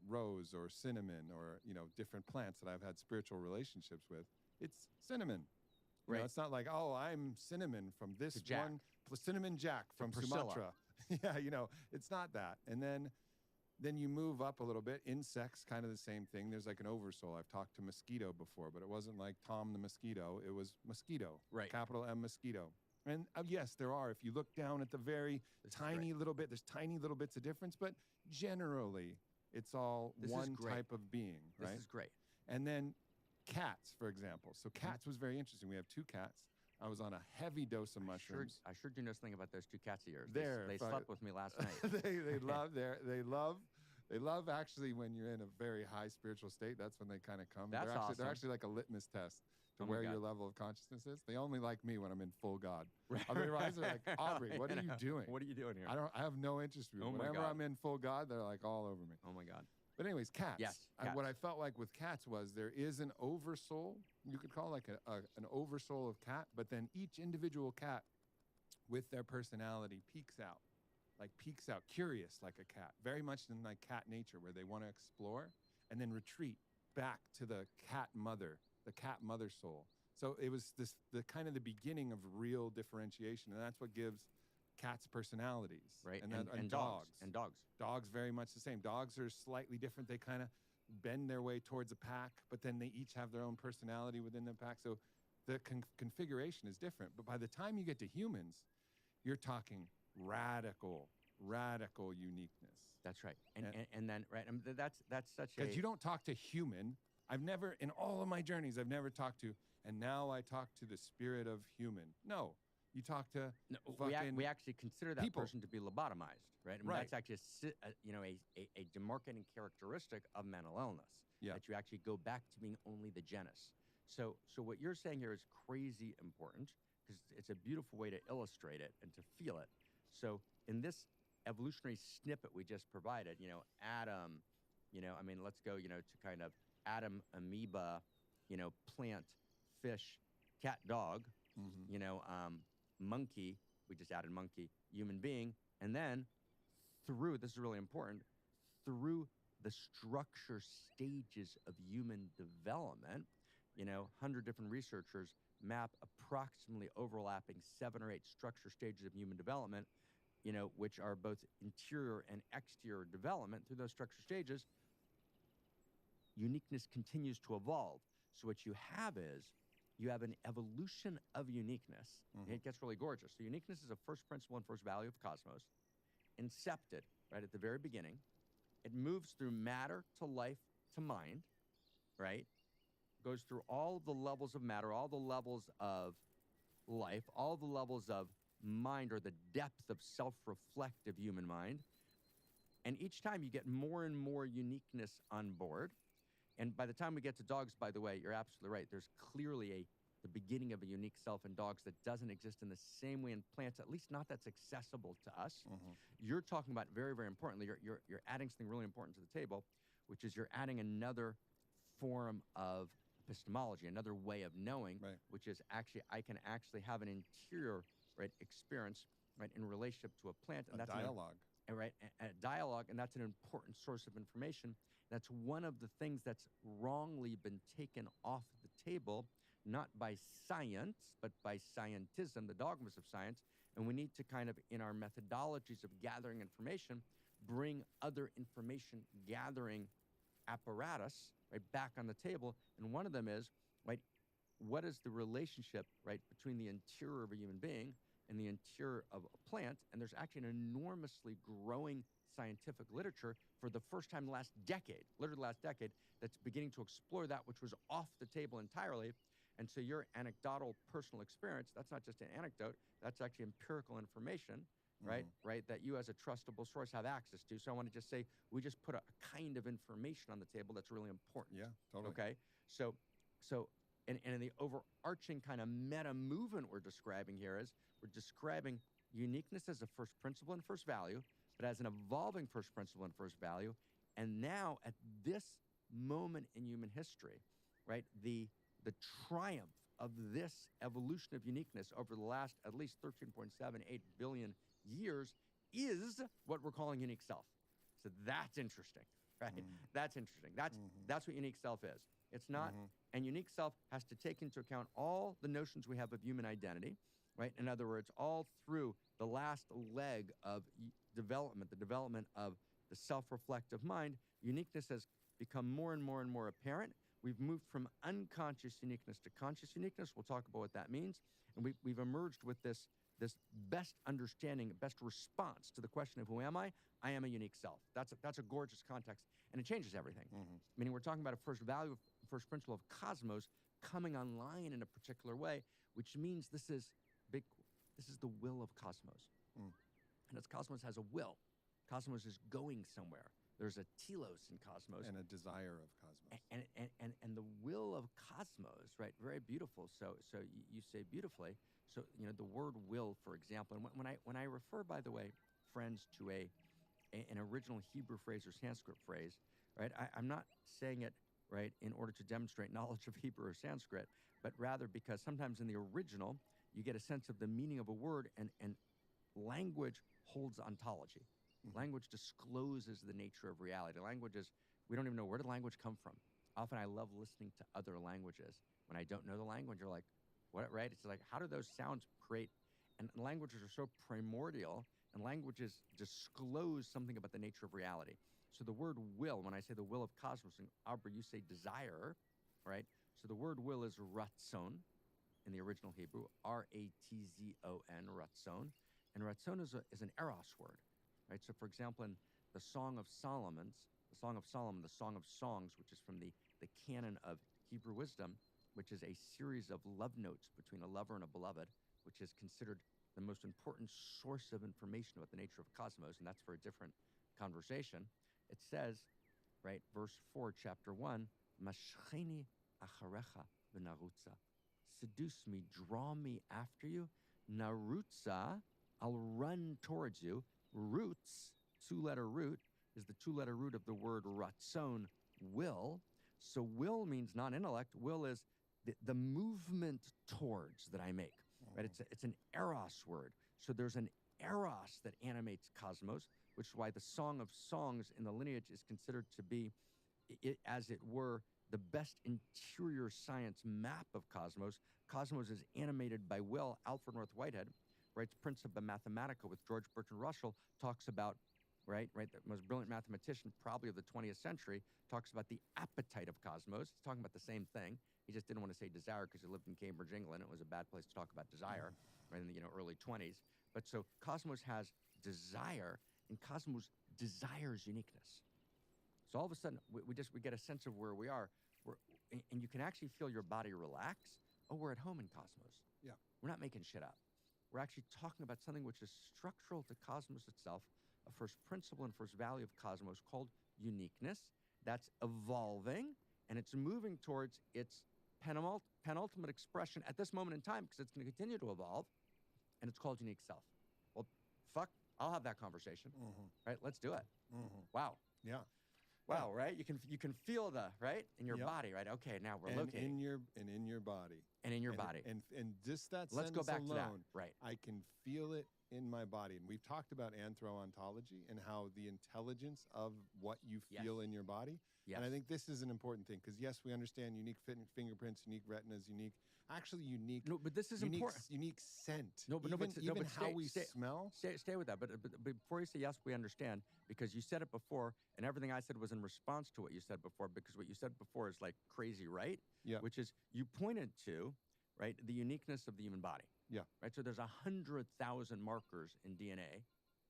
rose or cinnamon or, different plants that I've had spiritual relationships with, it's cinnamon. It's not like, oh, I'm cinnamon from this one, cinnamon Jack from Sumatra. It's not that. And then you move up a little bit. Insects, kind of the same thing. There's like an oversoul. I've talked to mosquito before, but it wasn't like Tom the mosquito. It was mosquito, capital M mosquito. And yes, there are. If you look down at the very tiny little bit, there's tiny little bits of difference, but generally it's all one type of being, right? This is great. And then cats, for example. So cats was very interesting. We have 2 cats. I was on a heavy dose of mushrooms. I sure do know something about those 2 cats of yours. They They slept with me last night. They love actually when you're in a very high spiritual state. That's when they kind of come. That's awesome. They're actually like a litmus test to where your level of consciousness is. They only like me when I'm in full God. Otherwise, they're like, Aubrey, what are you doing? What are you doing here? I have no interest in you. Whenever I'm in full God, they're like all over me. Oh my God. But anyways, cats. Yes, cats. What I felt like with cats was there is an oversoul. You could call it like an oversoul of cat, but then each individual cat with their personality peeks out, curious like a cat, very much in like cat nature, where they want to explore and then retreat back to the cat mother soul. So it was the kind of the beginning of real differentiation, and that's what gives cats personalities, right? And dogs. Dogs Very much the same. Dogs are slightly different. They kind of bend their way towards a pack, but then they each have their own personality within the pack. So the configuration is different. But by the time you get to humans, you're talking radical uniqueness. That's right. And then that's such a, because you don't talk to human. I've never, in all of my journeys, I've never talked to, and now I talk to the spirit of human. No. You talk to we actually consider that people. person to be lobotomized, right? I mean, that's actually a demarcating characteristic of mental illness. Yeah. That you actually go back to being only the genus. So what you're saying here is crazy important, because it's a beautiful way to illustrate it and to feel it. So in this evolutionary snippet we just provided, Adam, let's go, to kind of Adam, amoeba, plant, fish, cat, dog, monkey, we just added monkey, human being, and then through, this is really important, through the structure stages of human development, 100 different researchers map approximately overlapping 7 or 8 structure stages of human development, which are both interior and exterior development. Through those structure stages, uniqueness continues to evolve. So what you have is, you have an evolution of uniqueness. And it gets really gorgeous. So uniqueness is a first principle and first value of cosmos, incepted right at the very beginning. It moves through matter to life to mind, right? Goes through all the levels of matter, all the levels of life, all the levels of mind, or the depth of self-reflective human mind. And each time you get more and more uniqueness on board. And by the time we get to dogs, by the way, you're absolutely right. There's clearly the beginning of a unique self in dogs that doesn't exist in the same way in plants, at least not that's accessible to us. You're talking about, very, very importantly, you're adding something really important to the table, which is you're adding another form of epistemology, another way of knowing, Right. which is actually, I can actually have an interior, right, experience, right, in relationship to a plant. And A that's dialogue. right, a dialogue, and that's an important source of information. That's one of the things that's wrongly been taken off the table, not by science, but by scientism, the dogmas of science. And we need to kind of, in our methodologies of gathering information, bring other information gathering apparatus, right, back on the table. And one of them is, right, what is the relationship, right, between the interior of a human being and the interior of a plant? And there's actually an enormously growing scientific literature for the first time in the last decade, literally the last decade, that's beginning to explore that which was off the table entirely. And so your anecdotal personal experience, that's not just an anecdote, that's actually empirical information, right? Right, that you as a trustable source have access to. So I want to just say, we just put a kind of information on the table that's really important. Yeah, totally. Okay, so and in the overarching kind of meta movement we're describing here is, we're describing uniqueness as a first principle and first value, but as an evolving first principle and first value. And now at this moment in human history, right, the triumph of this evolution of uniqueness over the last at least 13.78 billion years is what we're calling unique self. So that's interesting, right? That's interesting. That's what unique self is. It's not, and unique self has to take into account all the notions we have of human identity, right? In other words, all through the last leg of development, the development of the self-reflective mind, uniqueness has become more and more and more apparent. We've moved from unconscious uniqueness to conscious uniqueness. We'll talk about what that means. And we've emerged with this best understanding, best response to the question of who am I? I am a unique self. That's a gorgeous context, and it changes everything. Meaning we're talking about a first value, first principle of cosmos coming online in a particular way, which means this is the will of cosmos. And as cosmos has a will, cosmos is going somewhere. There's a telos in cosmos. And a desire of cosmos. And the will of cosmos, right? Very beautiful. So you say beautifully. So, you know, the word will, for example, and when I refer, by the way, friends, to an original Hebrew phrase or Sanskrit phrase, right? I'm not saying it, right, in order to demonstrate knowledge of Hebrew or Sanskrit, but rather because sometimes in the original, you get a sense of the meaning of a word, and language holds ontology. Language discloses the nature of reality. Language is, we don't even know, where did language come from? Often I love listening to other languages. When I don't know the language, you're like, what, right? It's like, how do those sounds create? And languages are so primordial, and languages disclose something about the nature of reality. So the word will, when I say the will of cosmos, and Abra, you say desire, right? So the word will is ratzon in the original Hebrew, R-A-T-Z-O-N, ratzon. And ratzon is an eros word, right? So for example, in the Song of Solomon, the Song of Songs, which is from the canon of Hebrew wisdom, which is a series of love notes between a lover and a beloved, which is considered the most important source of information about the nature of cosmos, and that's for a different conversation. It says, right, verse 4, chapter 1, Mashcheni acharecha v'narutza. Seduce me, draw me after you. Narutza, I'll run towards you. Roots, two-letter root, is the two-letter root of the word ratzon, will. So will means not intellect. Will is the movement towards that I make, right? It's an eros word. So there's an eros that animates cosmos, which is why the Song of Songs in the lineage is considered to be, as it were, the best interior science map of cosmos. Cosmos is animated by will. Alfred North Whitehead writes Principia Mathematica with George Bertrand Russell, talks about, right, the most brilliant mathematician probably of the 20th century, talks about the appetite of cosmos. He's talking about the same thing. He just didn't want to say desire because he lived in Cambridge, England. It was a bad place to talk about desire, right, in the early 20s. But so cosmos has desire, and cosmos desires uniqueness. So all of a sudden, we get a sense of where we are, and you can actually feel your body relax. Oh, we're at home in Cosmos. Yeah. We're not making shit up. We're actually talking about something which is structural to Cosmos itself, a first principle and first value of Cosmos called uniqueness. That's evolving, and it's moving towards its penultimate expression at this moment in time, because it's going to continue to evolve, and it's called unique self. Well, fuck, I'll have that conversation. Right? Let's do it. Wow. Yeah. Wow, right? You can feel the, right? In your Yep. body, right? Okay, now we're And locating. in your body. And in your body. And just that Let's go sentence back to that. alone, Right. I can feel it in my body. And we've talked about anthro-ontology and how the intelligence of what you feel in your body. Yes. And I think this is an important thing, because yes, we understand unique fingerprints, unique retinas, unique No, but this is unique, important. unique scent. No, but even how we stay, smell. Stay with that. But before you say yes, we understand, because you said it before, and everything I said was in response to what you said before, because what you said before is like crazy, right? Yeah. Which is, you pointed to, right, the uniqueness of the human body. Yeah. Right. So there's 100,000 markers in DNA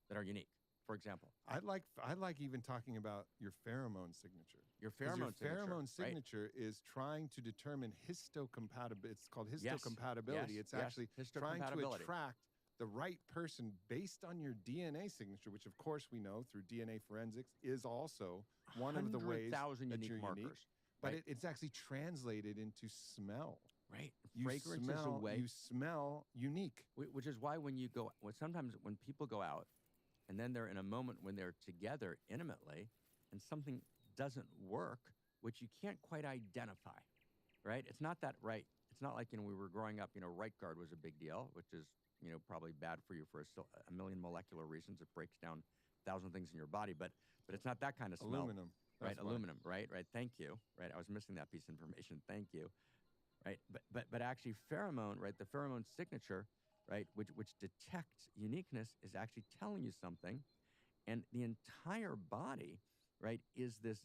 that are unique. For example, I like even talking about your pheromone signature. your 'Cause pheromone your signature, pheromone right? signature is trying to determine histocompatibility. It's called Yes, histocompatibility. yes, It's yes, actually trying to histocompatibility. attract the right person based on your DNA signature, which of course we know through DNA forensics is also one of the ways 100,000 that unique you're markers. unique. But right? it's actually translated into smell. Right. You Fragrance smell, is a way. You smell unique. Which is why sometimes when people go out and then they're in a moment when they're together intimately and something doesn't work, which you can't quite identify, right? It's not that right. It's not like, we were growing up, right guard was a big deal, which is, probably bad for you for a million molecular reasons. It breaks down 1,000 things in your body, but it's not that kind of smell. Aluminum. Right, That's why. aluminum, right? Thank you. Right, I was missing that piece of information. Thank you. Right, but actually pheromone, right? The pheromone signature, right, which detects uniqueness, is actually telling you something, and the entire body, right, is this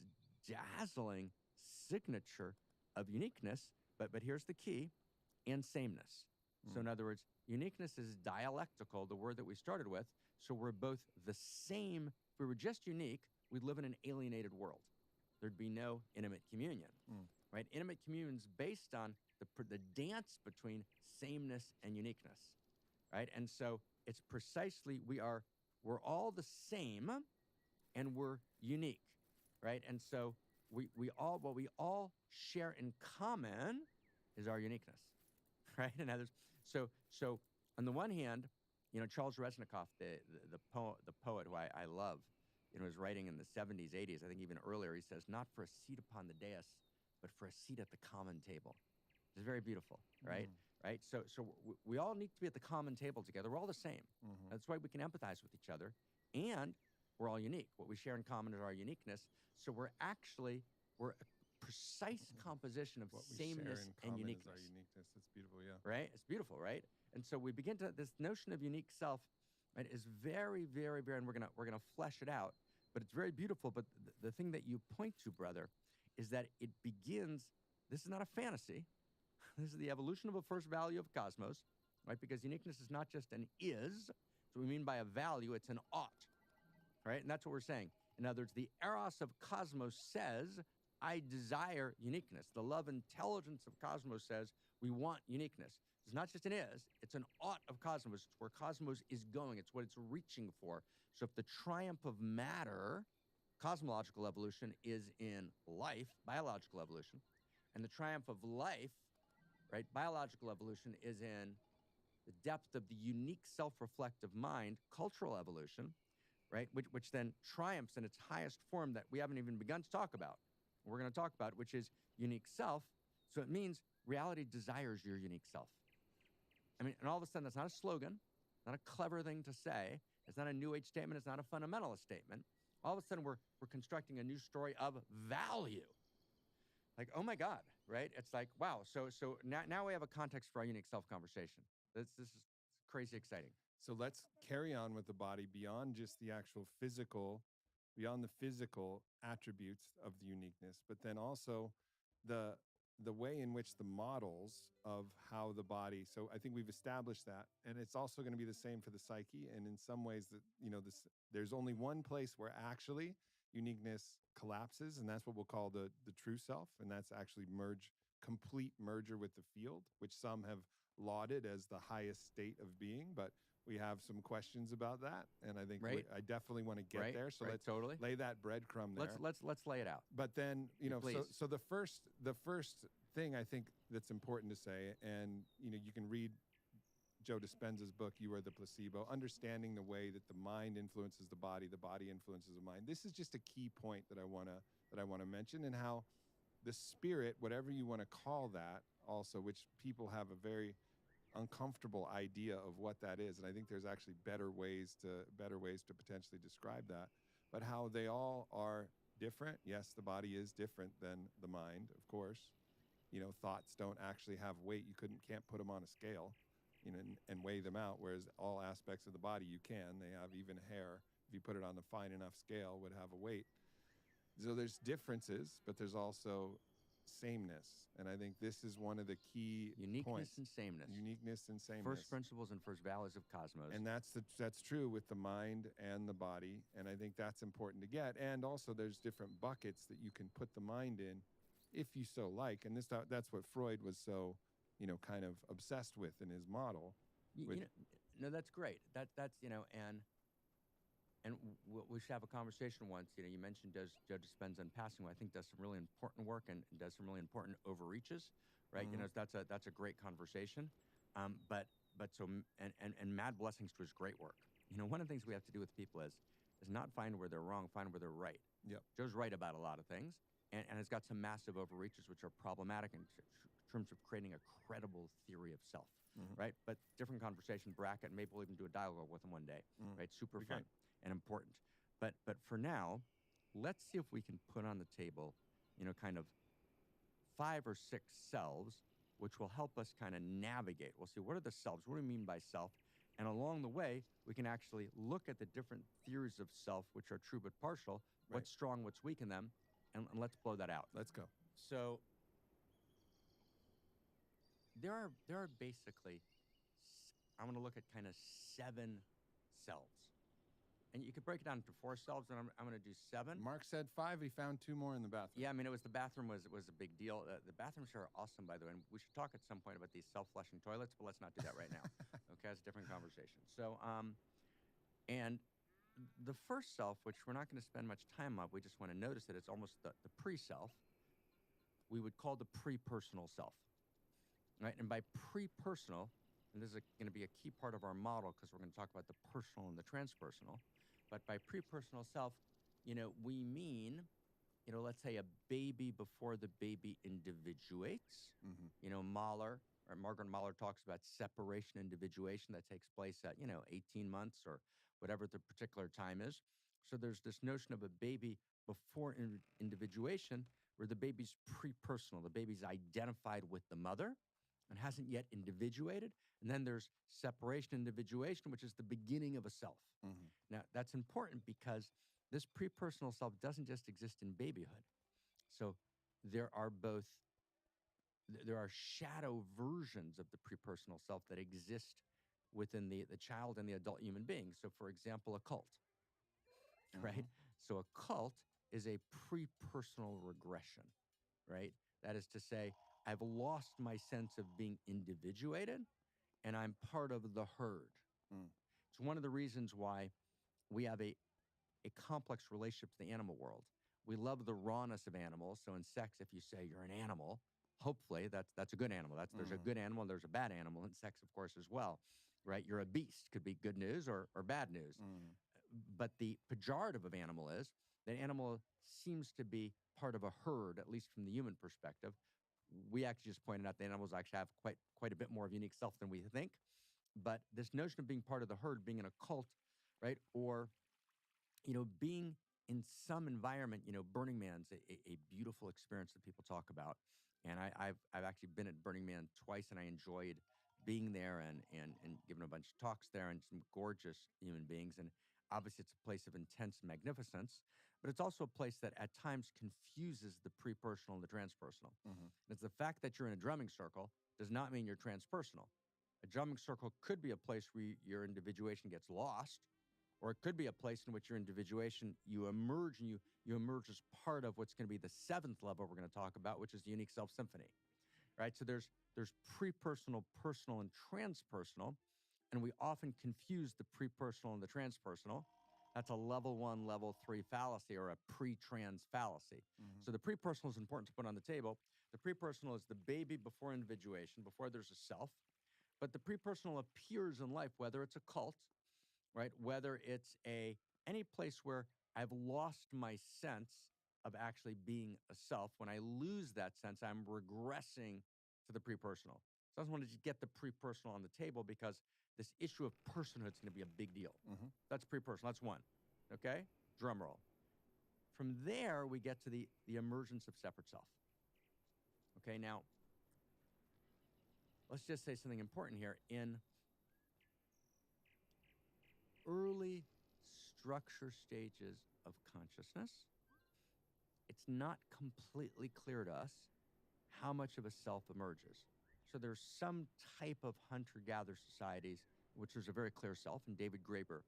dazzling signature of uniqueness. But here's the key, and sameness. So in other words, uniqueness is dialectical, the word that we started with. So we're both the same. If we were just unique, we'd live in an alienated world. There'd be no intimate communion, right? Intimate communion is based on the dance between sameness and uniqueness, right? And so it's precisely, we're all the same, and we're unique, right? And so what we all share in common is our uniqueness, right? And so on the one hand, Charles Reznikov, the poet who I love, was writing in the 70s, 80s, I think even earlier, he says, not for a seat upon the dais, but for a seat at the common table. It's very beautiful, right? Right? So we all need to be at the common table together. We're all the same. That's why we can empathize with each other, and we're all unique. What we share in common is our uniqueness. So we're a precise composition of What we share sameness in and common uniqueness. is our uniqueness. That's beautiful, yeah. Right? It's beautiful, right? And so we begin to, this notion of unique self, right, is very, very, very, and we're gonna flesh it out, but it's very beautiful. But the thing that you point to, brother, is that it begins, this is not a fantasy. This is the evolution of a first value of Cosmos, right? Because uniqueness is not just an is. So we mean by a value, it's an ought, right? And that's what we're saying. In other words, the eros of Cosmos says, I desire uniqueness. The love intelligence of Cosmos says, we want uniqueness. It's not just an is, it's an ought of Cosmos. It's where Cosmos is going. It's what it's reaching for. So if the triumph of matter, cosmological evolution, is in life, biological evolution, and the triumph of life, right, biological evolution, is in the depth of the unique self-reflective mind, cultural evolution, right, which then triumphs in its highest form that we haven't even begun to talk about. We're going to talk about, which is unique self. So it means reality desires your unique self. I mean, and all of a sudden, that's not a slogan, not a clever thing to say. It's not a New Age statement. It's not a fundamentalist statement. All of a sudden, we're constructing a new story of value. Like, oh my God, right? It's like, wow. So now we have a context for our unique self conversation. This is crazy exciting. So let's carry on with the body beyond just the actual physical, beyond the physical attributes of the uniqueness, but then also the way in which the models of how the body, so I think we've established that, and it's also going to be the same for the psyche. And in some ways that, there's only one place where actually uniqueness collapses, and that's what we'll call the true self, and that's actually complete merger with the field, which some have lauded as the highest state of being, but we have some questions about that, and I think Right. I definitely want to get Right, there. So right, let's totally. lay that breadcrumb there. Let's lay it out. But then, you know, so Please. so the first thing I think that's important to say, and you know, you can read Joe Dispenza's book, You Are the Placebo, understanding the way that the mind influences the body influences the mind. This is just a key point that I wanna mention, and how the spirit, whatever you want to call that, also, which people have a very uncomfortable idea of what that is, and I think there's actually better ways to potentially describe that, but how they all are different. Yes, the body is different than the mind, of course. You know, thoughts don't actually have weight. You can't put them on a scale, you know, and weigh them out, whereas all aspects of the body you can. They have, even hair, if you put it on the fine enough scale, would have a weight. So there's differences, but there's also sameness, and I think this is one of the key Uniqueness points. and sameness. Uniqueness and sameness. First principles and first values of cosmos. And that's true with the mind and the body, and I think that's important to get. And also, there's different buckets that you can put the mind in, if you so like. And that's what Freud was so, you know, kind of obsessed with in his model. You know, no, that's great. That's you know, and we should have a conversation once. You know, you mentioned Joe Dispenza in passing, who I think does some really important work and does some really important overreaches, right? You know, that's a great conversation. But so and mad blessings to his great work. You know, one of the things we have to do with people is not find where they're wrong, find where they're right. Yep. Joe's right about a lot of things, and has got some massive overreaches which are problematic in terms of creating a credible theory of self, right? But different conversation, bracket, and maybe we'll even do a dialogue with him one day, right? Super fun and important. But for now, let's see if we can put on the table, you know, kind of 5 or 6 selves, which will help us kind of navigate. We'll see, what are the selves? What do we mean by self? And along the way, we can actually look at the different theories of self, which are true but partial, what's strong, what's weak in them, and let's blow that out. Let's go. So there are basically, I'm going to look at kind of 7 selves. And you could break it down into 4 selves, and I'm going to do 7. Mark said 5. He found 2 more in the bathroom. Yeah, I mean, the bathroom was a big deal. The bathrooms are awesome, by the way, and we should talk at some point about these self-flushing toilets, but let's not do that right now. Okay, it's a different conversation. So, and the first self, which we're not going to spend much time on, we just want to notice that it's almost the pre-self, we would call the pre-personal self, right? And by pre-personal, and this is going to be a key part of our model because we're going to talk about the personal and the transpersonal. But by pre-personal self, you know, we mean, you know, let's say a baby before the baby individuates. You know, Margaret Mahler talks about separation individuation that takes place at, you know, 18 months or whatever the particular time is. So there's this notion of a baby before individuation where the baby's pre-personal. The baby's identified with the mother and hasn't yet individuated. And then there's separation individuation, which is the beginning of a self. Now, that's important because this pre-personal self doesn't just exist in babyhood. So there are shadow versions of the pre-personal self that exist within the child and the adult human being. So, for example, a cult, right? So a cult is a pre-personal regression, right? That is to say, I've lost my sense of being individuated, and I'm part of the herd. It's one of the reasons why we have a complex relationship to the animal world. We love the rawness of animals. So in sex, if you say you're an animal, hopefully that's a good animal. There's a good animal, and there's a bad animal in sex, of course, as well, right? You're a beast. Could be good news or bad news. But the pejorative of animal is that animal seems to be part of a herd, at least from the human perspective. We actually just pointed out that animals actually have quite a bit more of unique self than we think. But this notion of being part of the herd, being in a cult, right? Or, you know, being in some environment, you know, Burning Man's a beautiful experience that people talk about. And I've actually been at Burning Man twice, and I enjoyed being there and giving a bunch of talks there, and some gorgeous human beings. And obviously it's a place of intense magnificence, but it's also a place that at times confuses the pre-personal and the transpersonal. It's the fact that you're in a drumming circle does not mean you're transpersonal. A drumming circle could be a place where your individuation gets lost, Or it could be a place in which your individuation, you emerge and you emerge as part of what's going to be the seventh level we're going to talk about, which is the unique self symphony, right? So there's pre-personal, personal, and transpersonal, and we often confuse the pre-personal and the transpersonal. That's a level 1, level 3 fallacy, or a pre-trans fallacy. Mhm. So the pre-personal is important to put on the table. The pre-personal is the baby before individuation, before there's a self. But the pre-personal appears in life, whether it's a cult, right? Whether it's any place where I've lost my sense of actually being a self. When I lose that sense, I'm regressing to the pre-personal. So I just wanted to get the pre-personal on the table because this issue of personhood is going to be a big deal. Mhm. That's pre-personal. That's one. Okay? Drum roll. From there, we get to the emergence of separate self. Okay, now, let's just say something important here. In early structure stages of consciousness, it's not completely clear to us how much of a self emerges. So there's some type of hunter-gatherer societies in which there's a very clear self, and David Graeber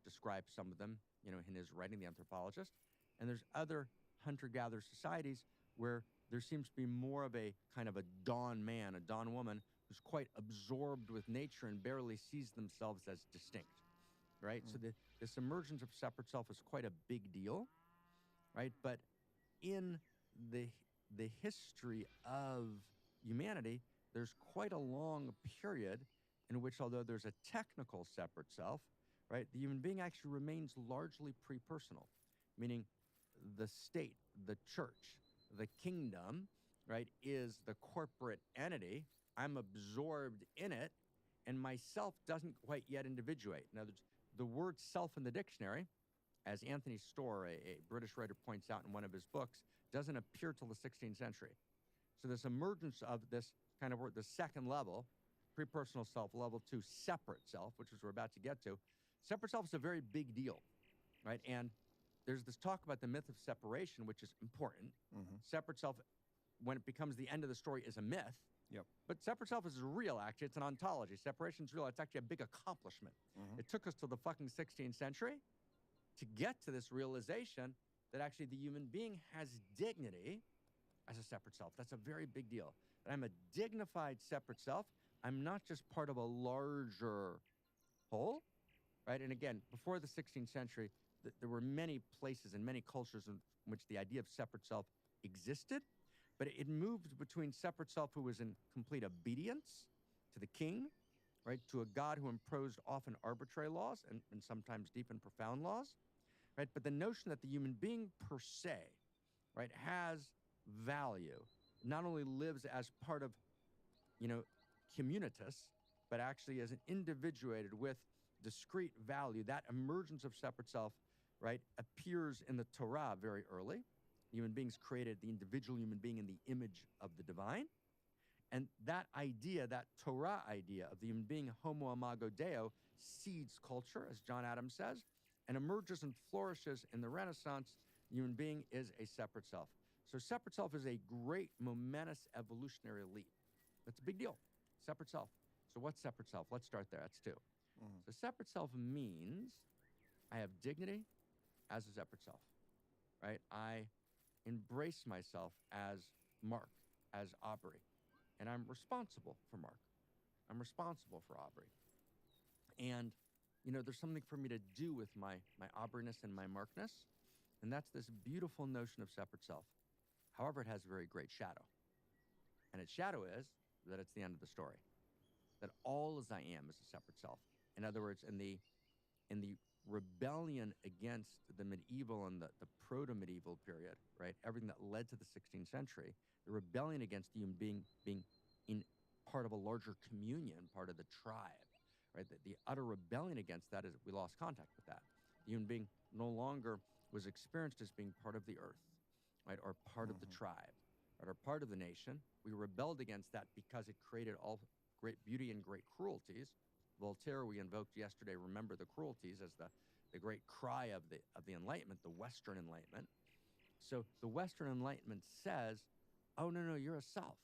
describes some of them, in his writing, The Anthropologist. And there's other hunter-gatherer societies where there seems to be more of a kind of a dawn man, a dawn woman, who's quite absorbed with nature and barely sees themselves as distinct, right? So this emergence of separate self is quite a big deal, right? But in the history of humanity, there's quite a long period in which, although there's a technical separate self, right, the human being actually remains largely pre-personal, meaning the state, the church, the kingdom, right, is the corporate entity. I'm absorbed in it, and myself doesn't quite yet individuate. Now, the word self in the dictionary, as Anthony Storr, a British writer, points out in one of his books, doesn't appear till the 16th century. So this emergence of this kind of word, the second level, pre-personal self, level 2, separate self, which is we're about to get to. Separate self is a very big deal, right? And there's this talk about the myth of separation, which is important. Mhm. Separate self, when it becomes the end of the story, is a myth. Yep. But separate self is real, actually. It's an ontology. Separation is real. It's actually a big accomplishment. Mhm. It took us to the fucking 16th century to get to this realization that actually the human being has dignity as a separate self. That's a very big deal. That I'm a dignified separate self. I'm not just part of a larger whole, right? And again, before the 16th century, there were many places and many cultures in which the idea of separate self existed, but it moved between separate self who was in complete obedience to the king, right, to a God who imposed often arbitrary laws and sometimes deep and profound laws, right? But the notion that the human being per se, right, has value, not only lives as part of, communitas, but actually as an individuated with discrete value, that emergence of separate self, right, appears in the Torah very early. Human beings created the individual human being in the image of the divine. And that idea, that Torah idea of the human being, homo imago Deo, seeds culture, as John Adams says, and emerges and flourishes in the Renaissance. The human being is a separate self. So separate self is a great, momentous evolutionary leap. That's a big deal. Separate self. So what's separate self? Let's start there. That's two. Mhm. So separate self means I have dignity as a separate self, right? I embrace myself as Mark, as Aubrey, and I'm responsible for Mark. I'm responsible for Aubrey. And, there's something for me to do with my Aubrey-ness and my Markness, and that's this beautiful notion of separate self. However, it has a very great shadow. And its shadow is that it's the end of the story. That all as I am is a separate self. In other words, in the rebellion against the medieval and the proto-medieval period, right? Everything that led to the 16th century, the rebellion against the human being being in part of a larger communion, part of the tribe, right? The utter rebellion against that is we lost contact with that. The human being no longer was experienced as being part of the earth, right? Or part of the tribe, right? Or part of the nation. We rebelled against that because it created all great beauty and great cruelties. Voltaire, we invoked yesterday, remember the cruelties as the great cry of the Enlightenment, the Western Enlightenment. So the Western Enlightenment says, oh, no, you're a self.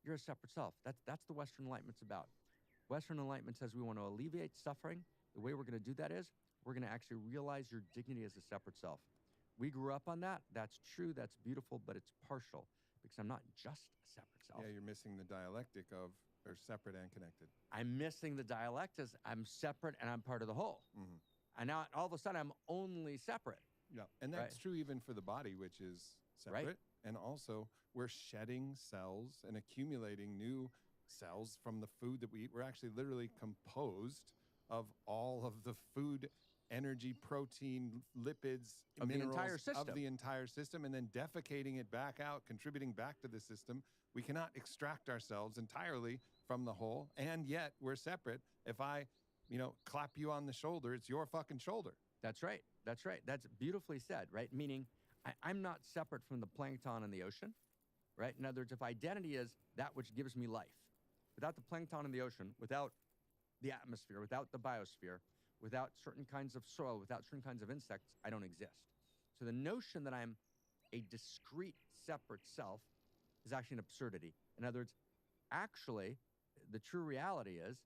You're a separate self. That's the Western Enlightenment's about. Western Enlightenment says we want to alleviate suffering The way we're going to do that is we're going to actually realize your dignity as a separate self. We grew up on that. That's true. That's beautiful, but it's partial because I'm not just a separate self. Yeah, you're missing the dialectic of they're separate and connected. I'm missing the dialect as I'm separate and I'm part of the whole. Mm-hmm. And now all of a sudden I'm only separate. Yeah, and that's Right. true even for the body, which is separate. Right. And also, we're shedding cells and accumulating new cells from the food that we eat. We're actually literally composed of all of the food, energy, protein, lipids, Of the minerals entire of system. the entire system, and then defecating it back out, contributing back to the system. We cannot extract ourselves entirely from the whole, and yet we're separate. If I, clap you on the shoulder, it's your fucking shoulder. That's right. That's right. That's beautifully said, right? Meaning I'm not separate from the plankton in the ocean, right? In other words, if identity is that which gives me life, without the plankton in the ocean, without the atmosphere, without the biosphere, without certain kinds of soil, without certain kinds of insects, I don't exist. So the notion that I'm a discrete, separate self is actually an absurdity. In other words, actually, the true reality is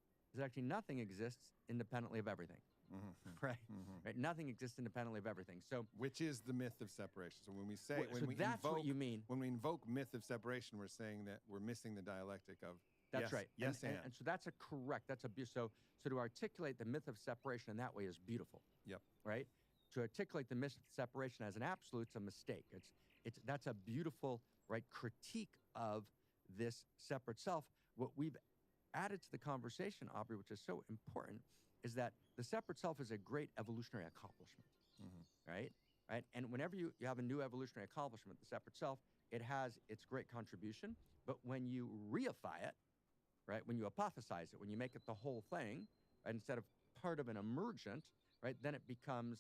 actually nothing exists independently of everything, Mm-hmm. right? Mm-hmm. Right? Nothing exists independently of everything. So, Which is the myth of separation. So when we say, so when we that's invoke, what you mean. when we invoke myth of separation, we're saying that we're missing the dialectic of That's yes, right. Yes, and so that's a correct. That's a so to articulate the myth of separation in that way is beautiful. Yep. Right. To articulate the myth of separation as an absolute is a mistake. That's a beautiful critique of this separate self. What we've added to the conversation, Aubrey, which is so important, is that the separate self is a great evolutionary accomplishment. Mm-hmm. Right. And whenever you have a new evolutionary accomplishment, the separate self, it has its great contribution. But when you reify it, right, when you apothesize it, when you make it the whole thing, right, instead of part of an emergent, right, then it becomes,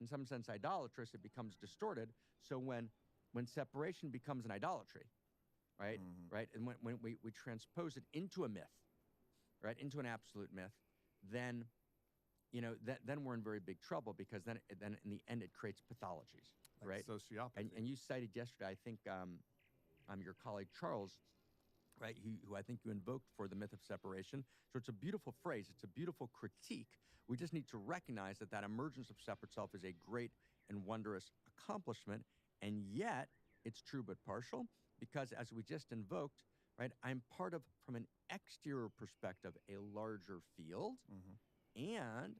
in some sense, idolatrous. It becomes distorted. So when separation becomes an idolatry, right, Mm-hmm. right, and when we transpose it into a myth, right, into an absolute myth, then then we're in very big trouble because then in the end it creates pathologies, Like right? sociopathy. And you cited yesterday, I think, your colleague Charles, right, who I think you invoked for the myth of separation. So it's a beautiful phrase. It's a beautiful critique. We just need to recognize that emergence of separate self is a great and wondrous accomplishment, and yet it's true but partial because, as we just invoked, right, I'm part of, from an exterior perspective, a larger field. Mm-hmm. And,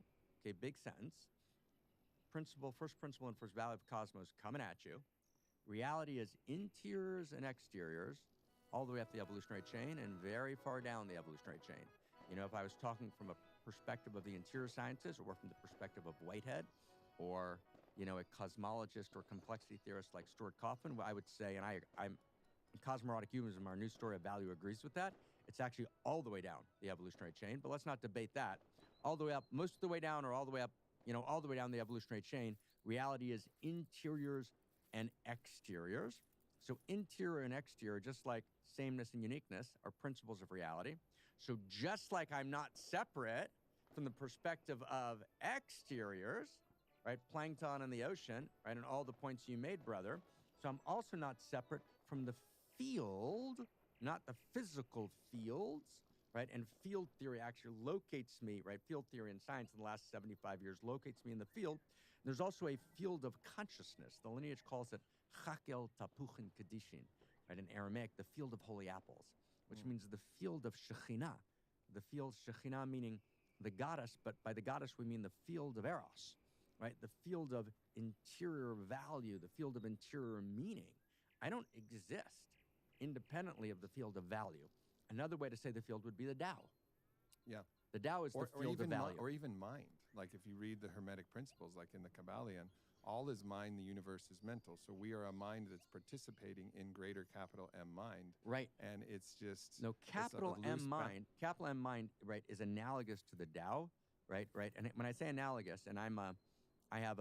okay, big sentence, first principle and first value of cosmos coming at you. Reality is interiors and exteriors, all the way up the evolutionary chain and very far down the evolutionary chain. If I was talking from a perspective of the interior sciences or from the perspective of Whitehead or, a cosmologist or complexity theorist like Stuart Kauffman, I would say, and I'm in Cosmorotic Humanism, our new story of value agrees with that. It's actually all the way down the evolutionary chain, but let's not debate that. All the way up, most of the way down, or all the way up, all the way down the evolutionary chain, reality is interiors and exteriors. So interior and exterior, just like sameness and uniqueness, are principles of reality. So just like I'm not separate from the perspective of exteriors, right, plankton in the ocean, right, and all the points you made, brother, so I'm also not separate from the field, not the physical fields, right? And field theory actually locates me, right? Field theory in science in the last 75 years locates me in the field. There's also a field of consciousness. The lineage calls it Chakel Tapuchin Kadishin, right? In Aramaic, the field of holy apples, which means the field of Shekhinah. The field Shekhinah meaning the goddess, but by the goddess we mean the field of Eros, right? The field of interior value, the field of interior meaning. I don't exist independently of the field of value. Another way to say the field would be the Tao. Yeah. The Tao is the field of value. Or even mind. Like if you read the Hermetic principles, like in the Kabbalion, all is mind, the universe is mental. So we are a mind that's participating in greater capital M mind. Right. And it's just... No, capital M mind, right, is analogous to the Tao, right? And when I say analogous, and I have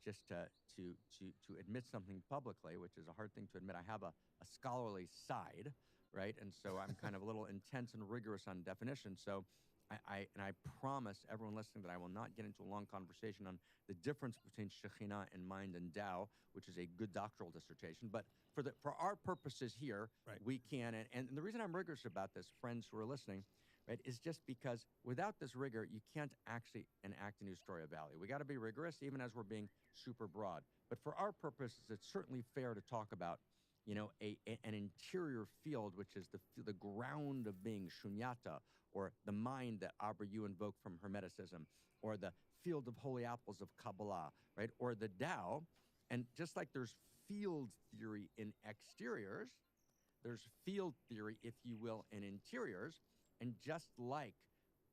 just to admit something publicly, which is a hard thing to admit, I have a scholarly side, right? And so I'm kind of a little intense and rigorous on definition. So I promise everyone listening that I will not get into a long conversation on the difference between Shekhinah and mind and Tao, which is a good doctoral dissertation. But for our purposes here, Right. we can. And the reason I'm rigorous about this, friends who are listening, right, is just because without this rigor, you can't actually enact a new story of value. We got to be rigorous, even as we're being super broad. But for our purposes, it's certainly fair to talk about, an interior field, which is the ground of being, shunyata, or the mind that Aubrey you invoke from Hermeticism, or the field of holy apples of Kabbalah, right, or the Tao. And just like there's field theory in exteriors, there's field theory, if you will, in interiors. And just like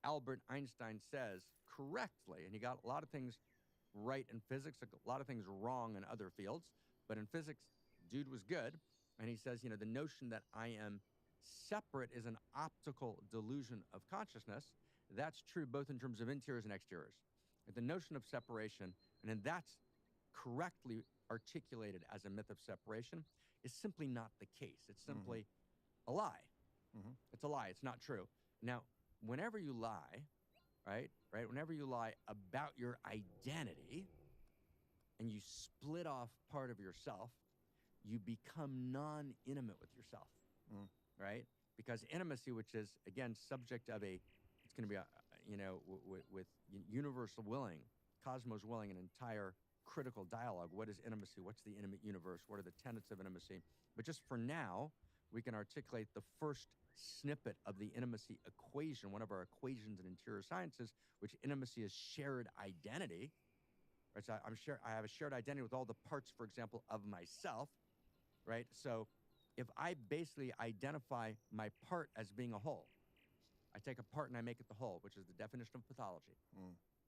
Albert Einstein says correctly, and he got a lot of things right in physics, a lot of things wrong in other fields, but in physics, dude was good. And he says, the notion that I am separate is an optical delusion of consciousness. That's true both in terms of interiors and exteriors. The notion of separation, and then that's correctly articulated as a myth of separation, is simply not the case. It's simply a lie. It's a lie. It's not true. Now, whenever you lie, right, whenever you lie about your identity and you split off part of yourself, you become non-intimate with yourself, right? Because intimacy, which is, again, subject of it's going to be, with universal willing, cosmos willing, an entire critical dialogue. What is intimacy? What's the intimate universe? What are the tenets of intimacy? But just for now, we can articulate the first snippet of the intimacy equation, one of our equations in interior sciences, which intimacy is shared identity. Right? So I have a shared identity with all the parts, for example, of myself, right? So if I basically identify my part as being a whole, I take a part and I make it the whole, which is the definition of pathology.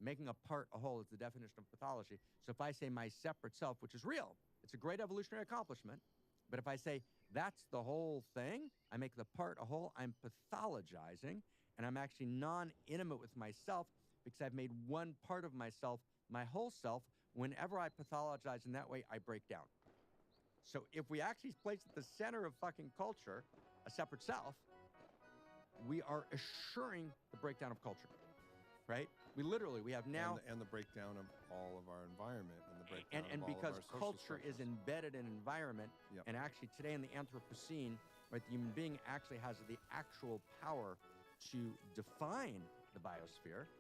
Making a part a whole is the definition of pathology. So if I say my separate self, which is real, it's a great evolutionary accomplishment. But if I say that's the whole thing, I make the part a whole, I'm pathologizing, and I'm actually non-intimate with myself because I've made one part of myself my whole self. Whenever I pathologize in that way, I break down. So if we actually place at the center of fucking culture a separate self, we are assuring the breakdown of culture, right? We have now... And the breakdown of all of our environment and the breakdown and of all because of our social culture structures. is embedded in environment, and actually today in the Anthropocene, right, the human being actually has the actual power to define the biosphere,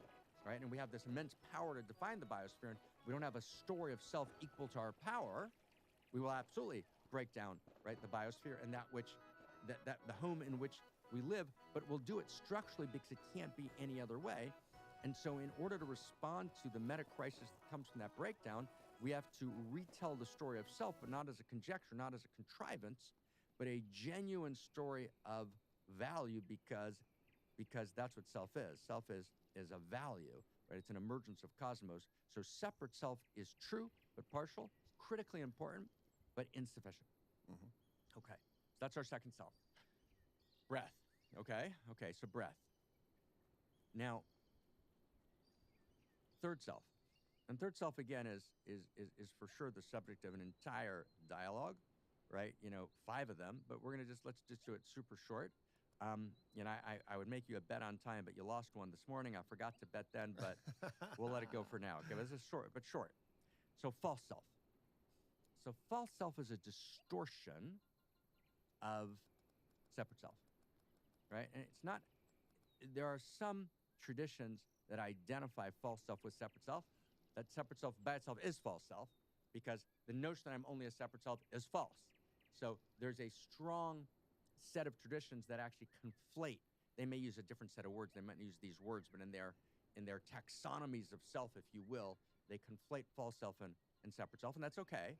right? And we have this immense power to define the biosphere, and we don't have a story of self equal to our power. We will absolutely break down, right, the biosphere and that the home in which we live, but we'll do it structurally because it can't be any other way. And so in order to respond to the meta crisis that comes from that breakdown, we have to retell the story of self, but not as a conjecture, not as a contrivance, but a genuine story of value because that's what self is. Self is a value, right? It's an emergence of cosmos. So separate self is true, but partial, critically important, but insufficient. Okay, so that's our second self. Breath, okay, so breath. Now, third self. And third self, again, is for sure the subject of an entire dialogue, right? 5 of them, but let's just do it super short. I would make you a bet on time, but you lost one this morning. I forgot to bet then, but we'll let it go for now. Okay, this is short, but short. So false self. So false self is a distortion of separate self, right? And it's not, there are some traditions that identify false self with separate self. That separate self by itself is false self because the notion that I'm only a separate self is false. So there's a strong set of traditions that actually conflate. They may use a different set of words. They might use these words, but in their taxonomies of self, if you will, they conflate false self and separate self, and that's okay.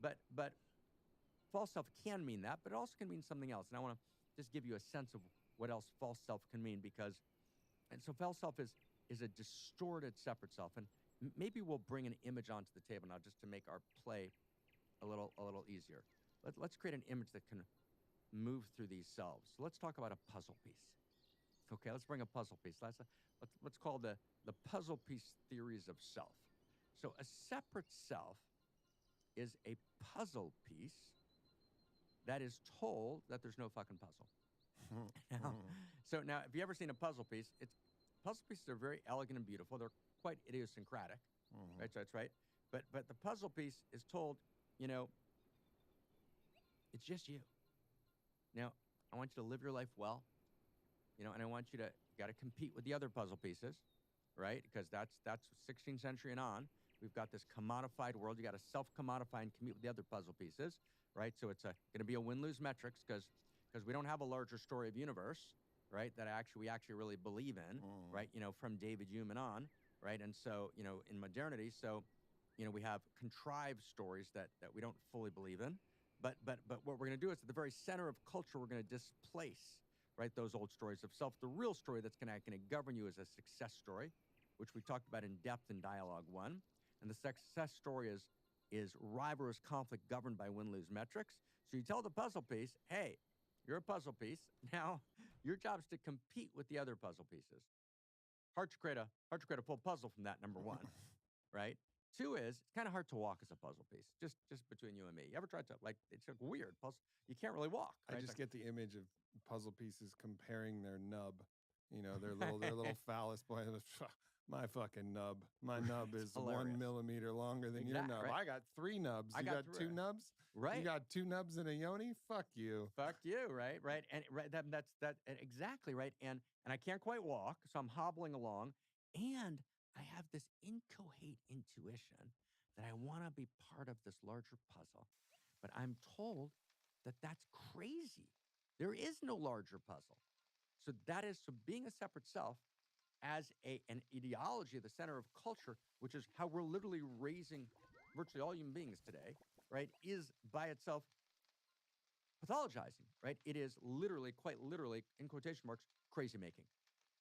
But false self can mean that, but it also can mean something else. And I want to just give you a sense of what else false self can mean and so false self is a distorted separate self. And maybe we'll bring an image onto the table now just to make our play a little easier. Let's create an image that can move through these selves. So let's talk about a puzzle piece. Okay, let's bring a puzzle piece. Let's call the puzzle piece theories of self. So a separate self is a puzzle piece that is told that there's no fucking puzzle. Now, if you ever seen a puzzle piece, puzzle pieces are very elegant and beautiful. They're quite idiosyncratic, right? So that's right. But the puzzle piece is told, it's just you. Now, I want you to live your life well, and I want you to got to compete with the other puzzle pieces, right? Because that's 16th century and on. We've got this commodified world. You got to self-commodify and compete with the other puzzle pieces, right? So it's going to be a win-lose metrics because we don't have a larger story of universe, right? That we actually really believe in, right? From David Hume and on, right? And so in modernity, so we have contrived stories that we don't fully believe in, but what we're going to do is at the very center of culture, we're going to displace, right, those old stories of self. The real story that's going to govern you is a success story, which we talked about in depth in Dialogue 1. And the success story is rivalrous conflict governed by win-lose metrics. So you tell the puzzle piece, hey, you're a puzzle piece. Now your job is to compete with the other puzzle pieces. Hard to create a full puzzle from that, number one, right? Two is it's kind of hard to walk as a puzzle piece, just between you and me. You ever tried to, like, it's a weird puzzle. You can't really walk. Right? I just get the image of puzzle pieces comparing their nub, their little phallus boy. My fucking nub. My nub is hilarious. 1 millimeter longer than your nub. Right? I got 3 nubs. You got 2 nubs? Right. You got 2 nubs in a yoni? Fuck you. Fuck you, right? And that's exactly right. And I can't quite walk, so I'm hobbling along, and I have this inchoate intuition that I want to be part of this larger puzzle, but I'm told that that's crazy. There is no larger puzzle. So being a separate self as an ideology at the center of culture, which is how we're literally raising virtually all human beings today, right, is by itself pathologizing, right? It is literally, quite literally, in quotation marks, crazy making.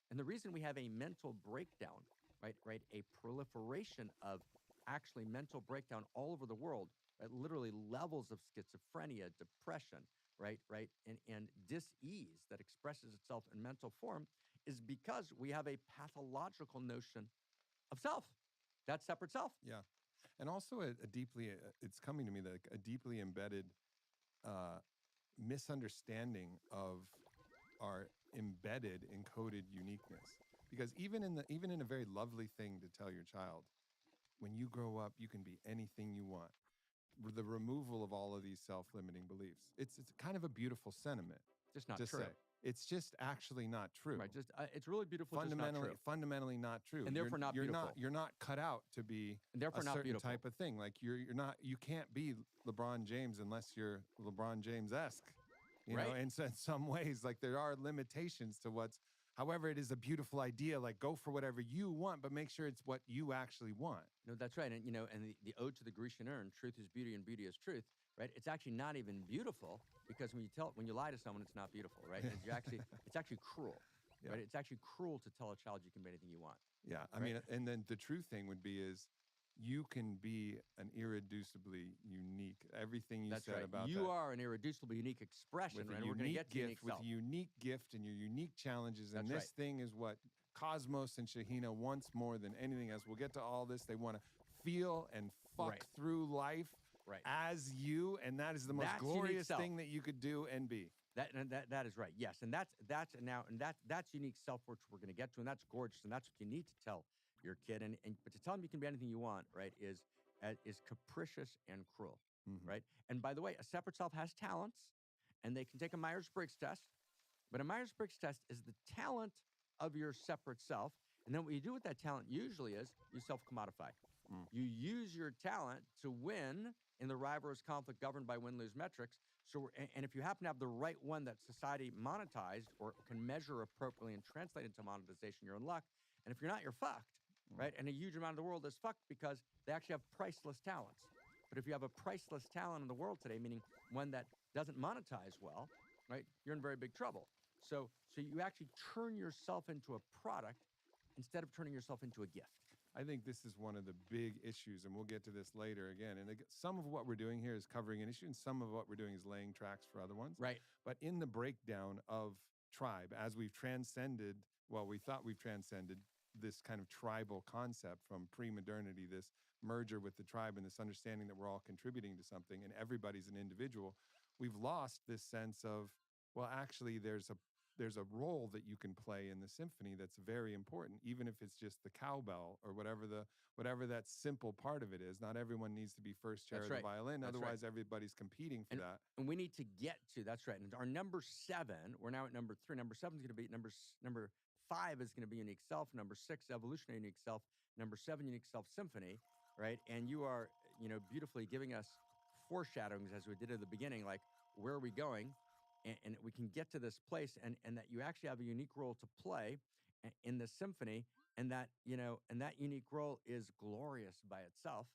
And the reason we have a mental breakdown, right, a proliferation of actually mental breakdown all over the world, right, literally levels of schizophrenia, depression, right, and dis-ease that expresses itself in mental form is because we have a pathological notion of self, that separate self. Yeah. And also it's coming to me that a deeply embedded misunderstanding of our embedded encoded uniqueness. Because even in a very lovely thing to tell your child, when you grow up, you can be anything you want. The removal of all of these self-limiting beliefs. It's kind of a beautiful sentiment. Just not to true. Say. It's just actually not true. Right. It's really beautiful. Fundamentally not true. And therefore not beautiful. You're not cut out to be and therefore a not certain beautiful. type of thing. Like you can't be LeBron James unless you're LeBron James-esque. You know, and so in some ways, like there are limitations to however, it is a beautiful idea. Like go for whatever you want, but make sure it's what you actually want. No, that's right. And and the ode to the Grecian urn, truth is beauty and beauty is truth, right? It's actually not even beautiful because when you lie to someone, it's not beautiful, right? And it's actually cruel, right? It's actually cruel to tell a child you can be anything you want. Yeah, I mean, and then the true thing would be is you can be an irreducibly unique. Everything you said about you are an irreducibly unique expression, with and a we're going to unique get to gift, with a unique gift and your unique challenges. And this thing is what Cosmos and Shahina wants more than anything else. We'll get to all this. They want to feel and fuck through life as you, and that is the most glorious thing that you could do and be. That is right. Yes, and that's unique self, which we're going to get to, and that's gorgeous, and that's what you need to tell your kid. But to tell them you can be anything you want, right, is capricious and cruel, right? And by the way, a separate self has talents, and they can take a Myers-Briggs test, but a Myers-Briggs test is the talent of your separate self, and then what you do with that talent usually is you self-commodify. You use your talent to win in the rivalrous conflict governed by win-lose metrics. So, and if you happen to have the right one that society monetized or can measure appropriately and translate into monetization, you're in luck. And if you're not, you're fucked, right? And a huge amount of the world is fucked because they actually have priceless talents. But if you have a priceless talent in the world today, meaning one that doesn't monetize well, right, you're in very big trouble. So you actually turn yourself into a product instead of turning yourself into a gift. I think this is one of the big issues, and we'll get to this later again. And some of what we're doing here is covering an issue, and some of what we're doing is laying tracks for other ones. Right. But in the breakdown of tribe, as we've transcended, we thought we've transcended this kind of tribal concept from pre-modernity, this merger with the tribe and this understanding that we're all contributing to something and everybody's an individual, we've lost this sense of, well, actually, there's a role that you can play in the symphony that's very important, even if it's just the cowbell or whatever that simple part of it is. Not everyone needs to be first chair of the violin. Otherwise, everybody's competing for that. And we need to get to, that's right. And our number 7, we're now at number 3. Number 7 is going to be number 5 is going to be unique self. Number 6, evolutionary unique self. Number 7, unique self symphony, right? And you are, beautifully giving us foreshadowings as we did at the beginning, like where are we going? And we can get to this place, and that you actually have a unique role to play in the symphony, and that, and that unique role is glorious by itself,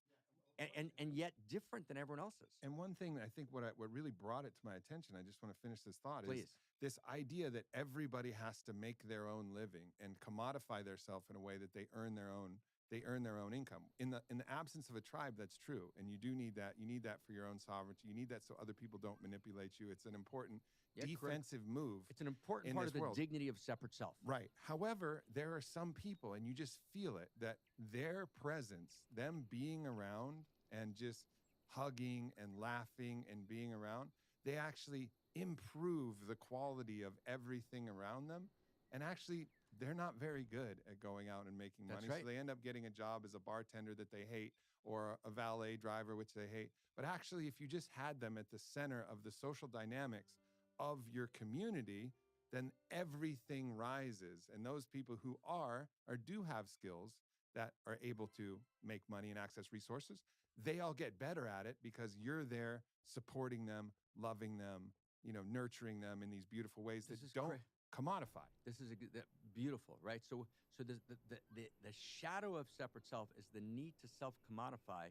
and yet different than everyone else's. And one thing I think what really brought it to my attention, I just want to finish this thought, Please. is this idea that everybody has to make their own living and commodify themselves in a way that they earn their own income. In the absence of a tribe, that's true, and you do need that. You need that for your own sovereignty. You need that so other people don't manipulate you. It's an important defensive move. It's an important part of the dignity of separate self. Right. However, there are some people, and you just feel it, that their presence, them being around and just hugging and laughing and being around, they actually improve the quality of everything around them. And actually, they're not very good at going out and making money. That's right. So they end up getting a job as a bartender that they hate, or a valet driver, which they hate. But actually, if you just had them at the center of the social dynamics of your community, then everything rises. And those people who are or do have skills that are able to make money and access resources, they all get better at it because you're there supporting them, loving them, nurturing them in these beautiful ways that don't commodify. This is beautiful, right? So the shadow of separate self is the need to self-commodify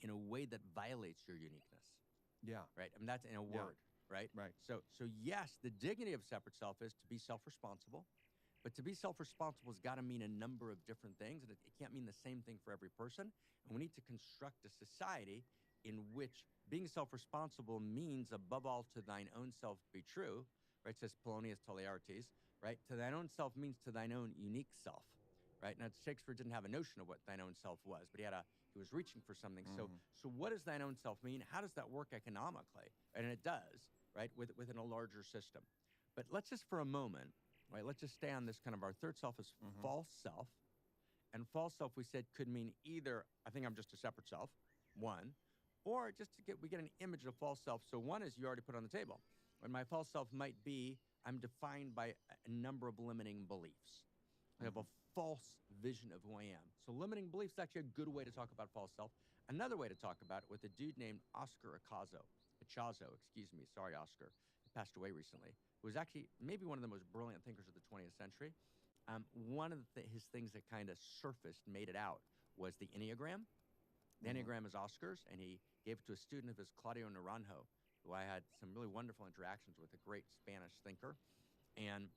in a way that violates your uniqueness. Yeah. Right? I mean, that's in a word, right? Right. So yes, the dignity of separate self is to be self-responsible, but to be self-responsible has got to mean a number of different things, and it can't mean the same thing for every person. And we need to construct a society in which being self-responsible means, above all, to thine own self be true, right? Says Polonius to Laertes, right? To thine own self means to thine own unique self, right? Now, Shakespeare didn't have a notion of what thine own self was, but he was reaching for something. So what does thine own self mean? How does that work economically? And it does, right? Within a larger system. But let's just for a moment, right? Let's just stay on this kind of our third self is false self. And false self, we said, could mean either, I think I'm just a separate self, one, or just we get an image of false self. So one is you already put on the table. When my false self might be, I'm defined by a number of limiting beliefs. I have a false vision of who I am. So limiting beliefs is actually a good way to talk about false self. Another way to talk about it with a dude named Oscar Ichazo, sorry, Oscar. He passed away recently. Who was actually maybe one of the most brilliant thinkers of the 20th century. One of his things that kind of surfaced, made it out, was the Enneagram. The Enneagram is Oscar's, and he gave it to a student of his, Claudio Naranjo, who I had some really wonderful interactions with, a great Spanish thinker. And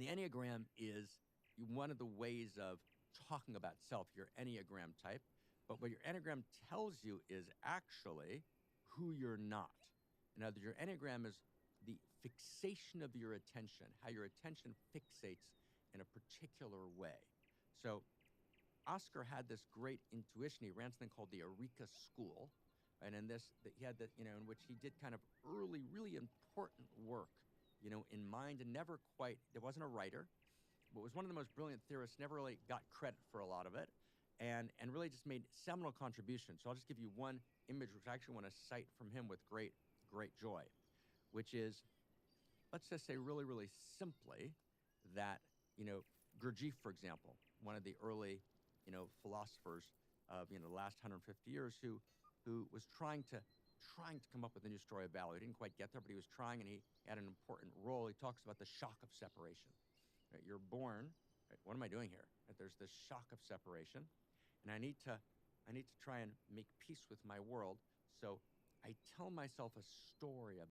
the Enneagram is one of the ways of talking about self, your Enneagram type. But what your Enneagram tells you is actually who you're not. In other words, your Enneagram is the fixation of your attention, how your attention fixates in a particular way. So Oscar had this great intuition. He ran something called the Eureka School, right? And he had that, in which he did kind of early, really important work, in mind, and never quite, there wasn't a writer, but was one of the most brilliant theorists, never really got credit for a lot of it, and really just made seminal contributions. So I'll just give you one image, which I actually want to cite from him with great, great joy, which is, let's just say really, really simply that, Gurdjieff, for example, one of the early, philosophers of, the last 150 years, who was trying to come up with a new story of value. He didn't quite get there, but he was trying, and he had an important role. He talks about the shock of separation. Right? You're born, right? What am I doing here? Right? There's this shock of separation, and I need to try and make peace with my world. So I tell myself a story